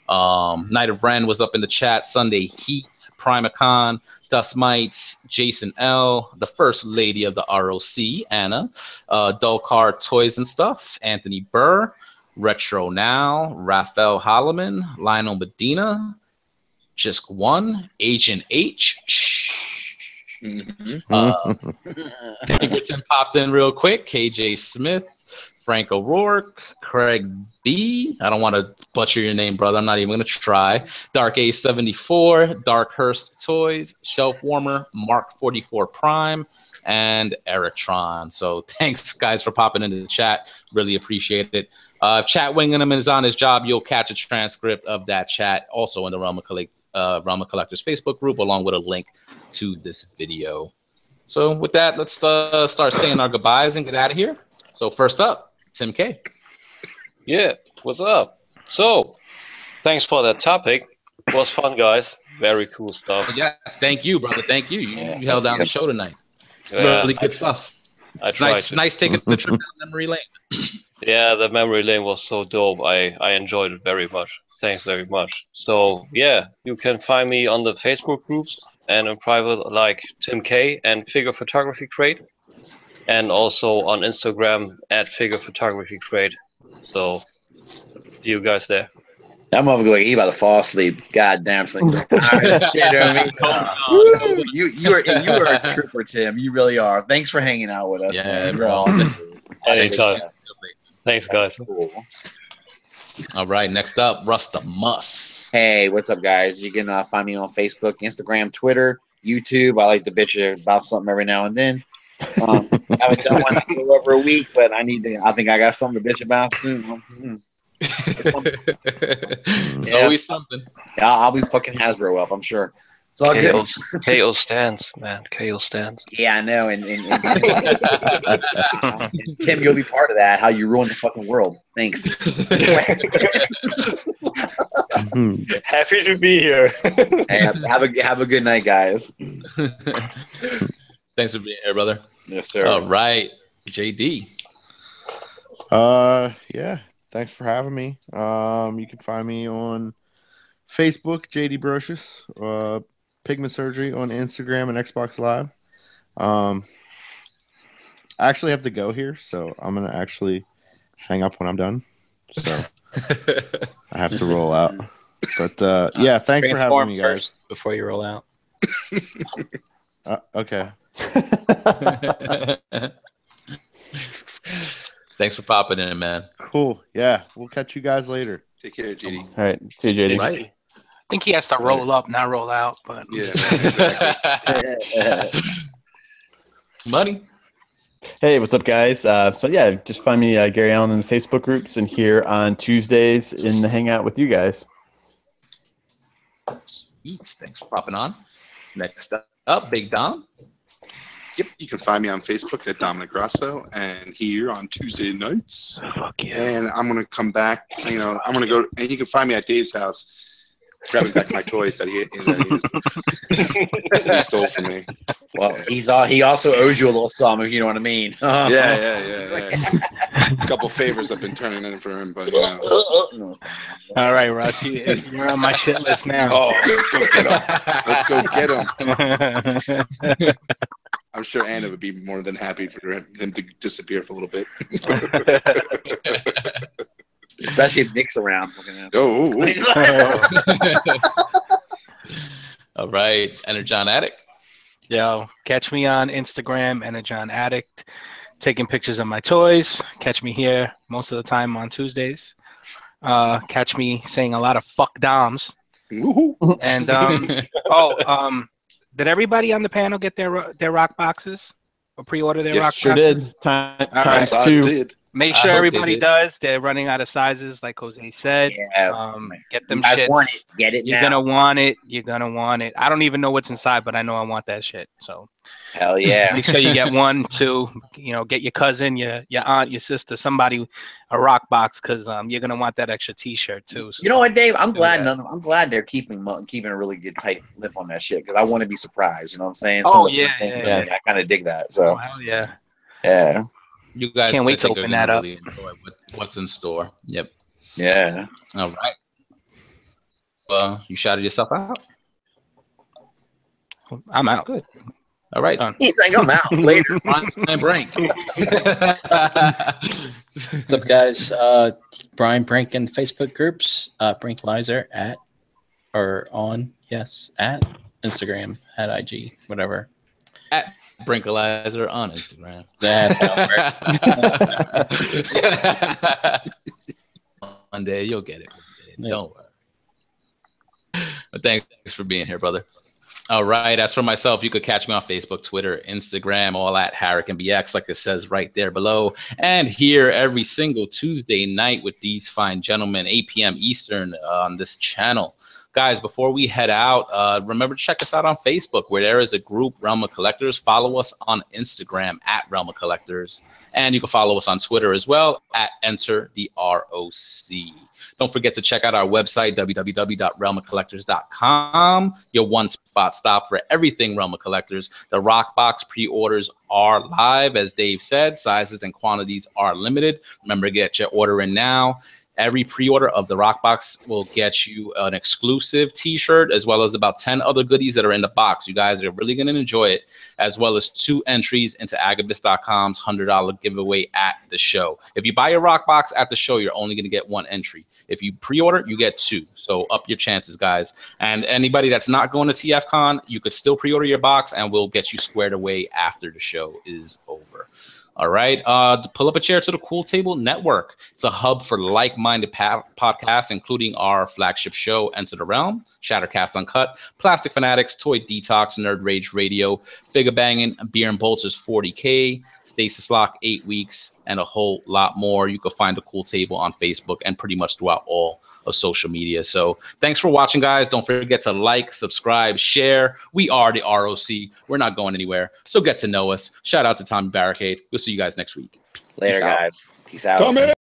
Night of Ren was up in the chat. Sunday Heat, Primacon, Dust Mites, Jason L, the First Lady of the R.O.C, Anna, Dull Card Toys and Stuff, Anthony Burr, Retro Now, Raphael Holloman, Lionel Medina, Just One, Agent H. Pinkerton popped in real quick. KJ Smith, Frank O'Rourke, Craig B. I don't want to butcher your name, brother. I'm not even going to try. Dark A74, Darkhurst Toys, Shelf Warmer, Mark 44 Prime, and Eritron. So thanks, guys, for popping into the chat. Really appreciate it. If Chat Wingham is on his job, you'll catch a transcript of that chat also in the Realm of Collectors Facebook group, along with a link to this video. So with that, let's start saying our goodbyes and get out of here. So first up, Tim K. Yeah, what's up? So, thanks for that topic. It was fun, guys. Very cool stuff. Yes, thank you, brother. Thank you. You held down the show tonight. Yeah, really good stuff. It's nice taking the trip down memory lane. Yeah, the memory lane was so dope. I enjoyed it very much. Thanks very much. So yeah, you can find me on the Facebook groups and in private like Tim K and Figure Photography Crate, and also on Instagram at Figure Photography Crate. So see you guys there. That motherfucker like he about to fall asleep. God damn, something. Shit, I mean, you are a trooper, Tim. You really are. Thanks for hanging out with us. Yeah, man. bro. Anytime. Thanks, guys. Cool. All right, next up, Russ the Muss. Hey, what's up, guys? You can find me on Facebook, Instagram, Twitter, YouTube. I like to bitch about something every now and then. I haven't done one in a little over a week, but I think I got something to bitch about soon. It's always something. Yeah, I'll be fucking Hasbro up, I'm sure. It's all good. KO stands, man. KO stands. Yeah, I know. And Tim, you'll be part of that. How you ruin the fucking world. Thanks. Happy to be here. Hey, have a good night, guys. Thanks for being here, brother. Yes, sir. All right, JD. Yeah. Thanks for having me. You can find me on Facebook, JD Brocious, Pigment Surgery on Instagram and Xbox Live. I actually have to go here, so I'm gonna actually hang up when I'm done. So I have to roll out. But yeah, thanks for having me, guys. First before you roll out. Okay. Thanks for popping in, man. Cool. Yeah, we'll catch you guys later. Take care, JD. All right. See you, JD. Right. I think he has to roll up, not roll out. But Yeah, exactly. Money. Hey, what's up, guys? So yeah, just find me Gary Allen in the Facebook groups and here on Tuesdays in the Hangout with you guys. Sweet. Thanks for popping on. Next up, Big Dom. Yep, you can find me on Facebook at Dominic Grosso and here on Tuesday nights. fuck yeah. And I'm gonna come back. I'm gonna go, and you can find me at Dave's house, grabbing back my toys that he stole from me. Well, he also owes you a little sum, if you know what I mean. Yeah. A couple favors I've been turning in for him, but All right, Russ, you're on my shit list now. oh, let's go get him. I'm sure Anna would be more than happy for him to disappear for a little bit. Especially if Nick's around. All right, Energon Addict. Yo, catch me on Instagram, Energon Addict, taking pictures of my toys. Catch me here most of the time on Tuesdays. Catch me saying a lot of fuck doms. And did everybody on the panel get their rock boxes or pre-order their rock boxes? Sure did. Times I two. did. Make sure everybody does. They're running out of sizes, like Jose said. Yeah. Get them You guys shit. want it. Get it You're now. gonna want it. You're gonna want it. I don't even know what's inside, but I know I want that shit. So Hell yeah. make sure you get 1, 2. Get your cousin, your aunt, your sister, somebody a rock box, because you're gonna want that extra T-shirt too. So. You know what, Dave? I'm glad they're keeping a really good tight lip on that shit, because I want to be surprised. You know what I'm saying? Oh, Some of the things yeah. I kind of dig that. So hell yeah. yeah. You guys Can't wait to open that up. Really enjoy what's in store. Yep. Yeah. All right. you shouted yourself out. I'm out. Good. All right. He's like, I'm out later. Brian Brink. What's up, guys? Brian Brink in the Facebook groups. Brink Lizer at Instagram, at IG, whatever. At Brinkalizer on Instagram. That's how it works. One day you'll get it. Don't worry. But thanks for being here, brother. All right. As for myself, you could catch me on Facebook, Twitter, Instagram, all at Harrick and BX, like it says right there below. And here every single Tuesday night with these fine gentlemen, 8 p.m. Eastern on this channel. Guys, before we head out, remember to check us out on Facebook, where there is a group, Realm of Collectors. Follow us on Instagram at Realm of Collectors. And you can follow us on Twitter as well at Enter the ROC. Don't forget to check out our website, www.realmofcollectors.com. Your one-spot stop for everything Realm of Collectors. The Rock Box pre-orders are live, as Dave said. Sizes and quantities are limited. Remember to get your order in now. Every pre-order of the Rock Box will get you an exclusive t-shirt, as well as about 10 other goodies that are in the box. You guys are really going to enjoy it, as well as 2 entries into Agabus.com's $100 giveaway at the show. If you buy a Rock Box at the show, you're only going to get 1 entry. If you pre-order, you get 2. So up your chances, guys. And anybody that's not going to TFCon, you could still pre-order your box, and we'll get you squared away after the show is over. All right. Pull up a chair to the Cool Table Network. It's a hub for like-minded podcasts, including our flagship show, Enter the Realm, Shattercast Uncut, Plastic Fanatics, Toy Detox, Nerd Rage Radio, Figure Banging, Beer and Bolters 40K, Stasis Lock 8 Weeks, and a whole lot more. You can find the Cool Table on Facebook and pretty much throughout all of social media. So thanks for watching, guys. Don't forget to like, subscribe, share. We are the ROC. We're not going anywhere. So get to know us. Shout out to Tommy Barricade. We'll see you guys next week. Later, guys. Peace out.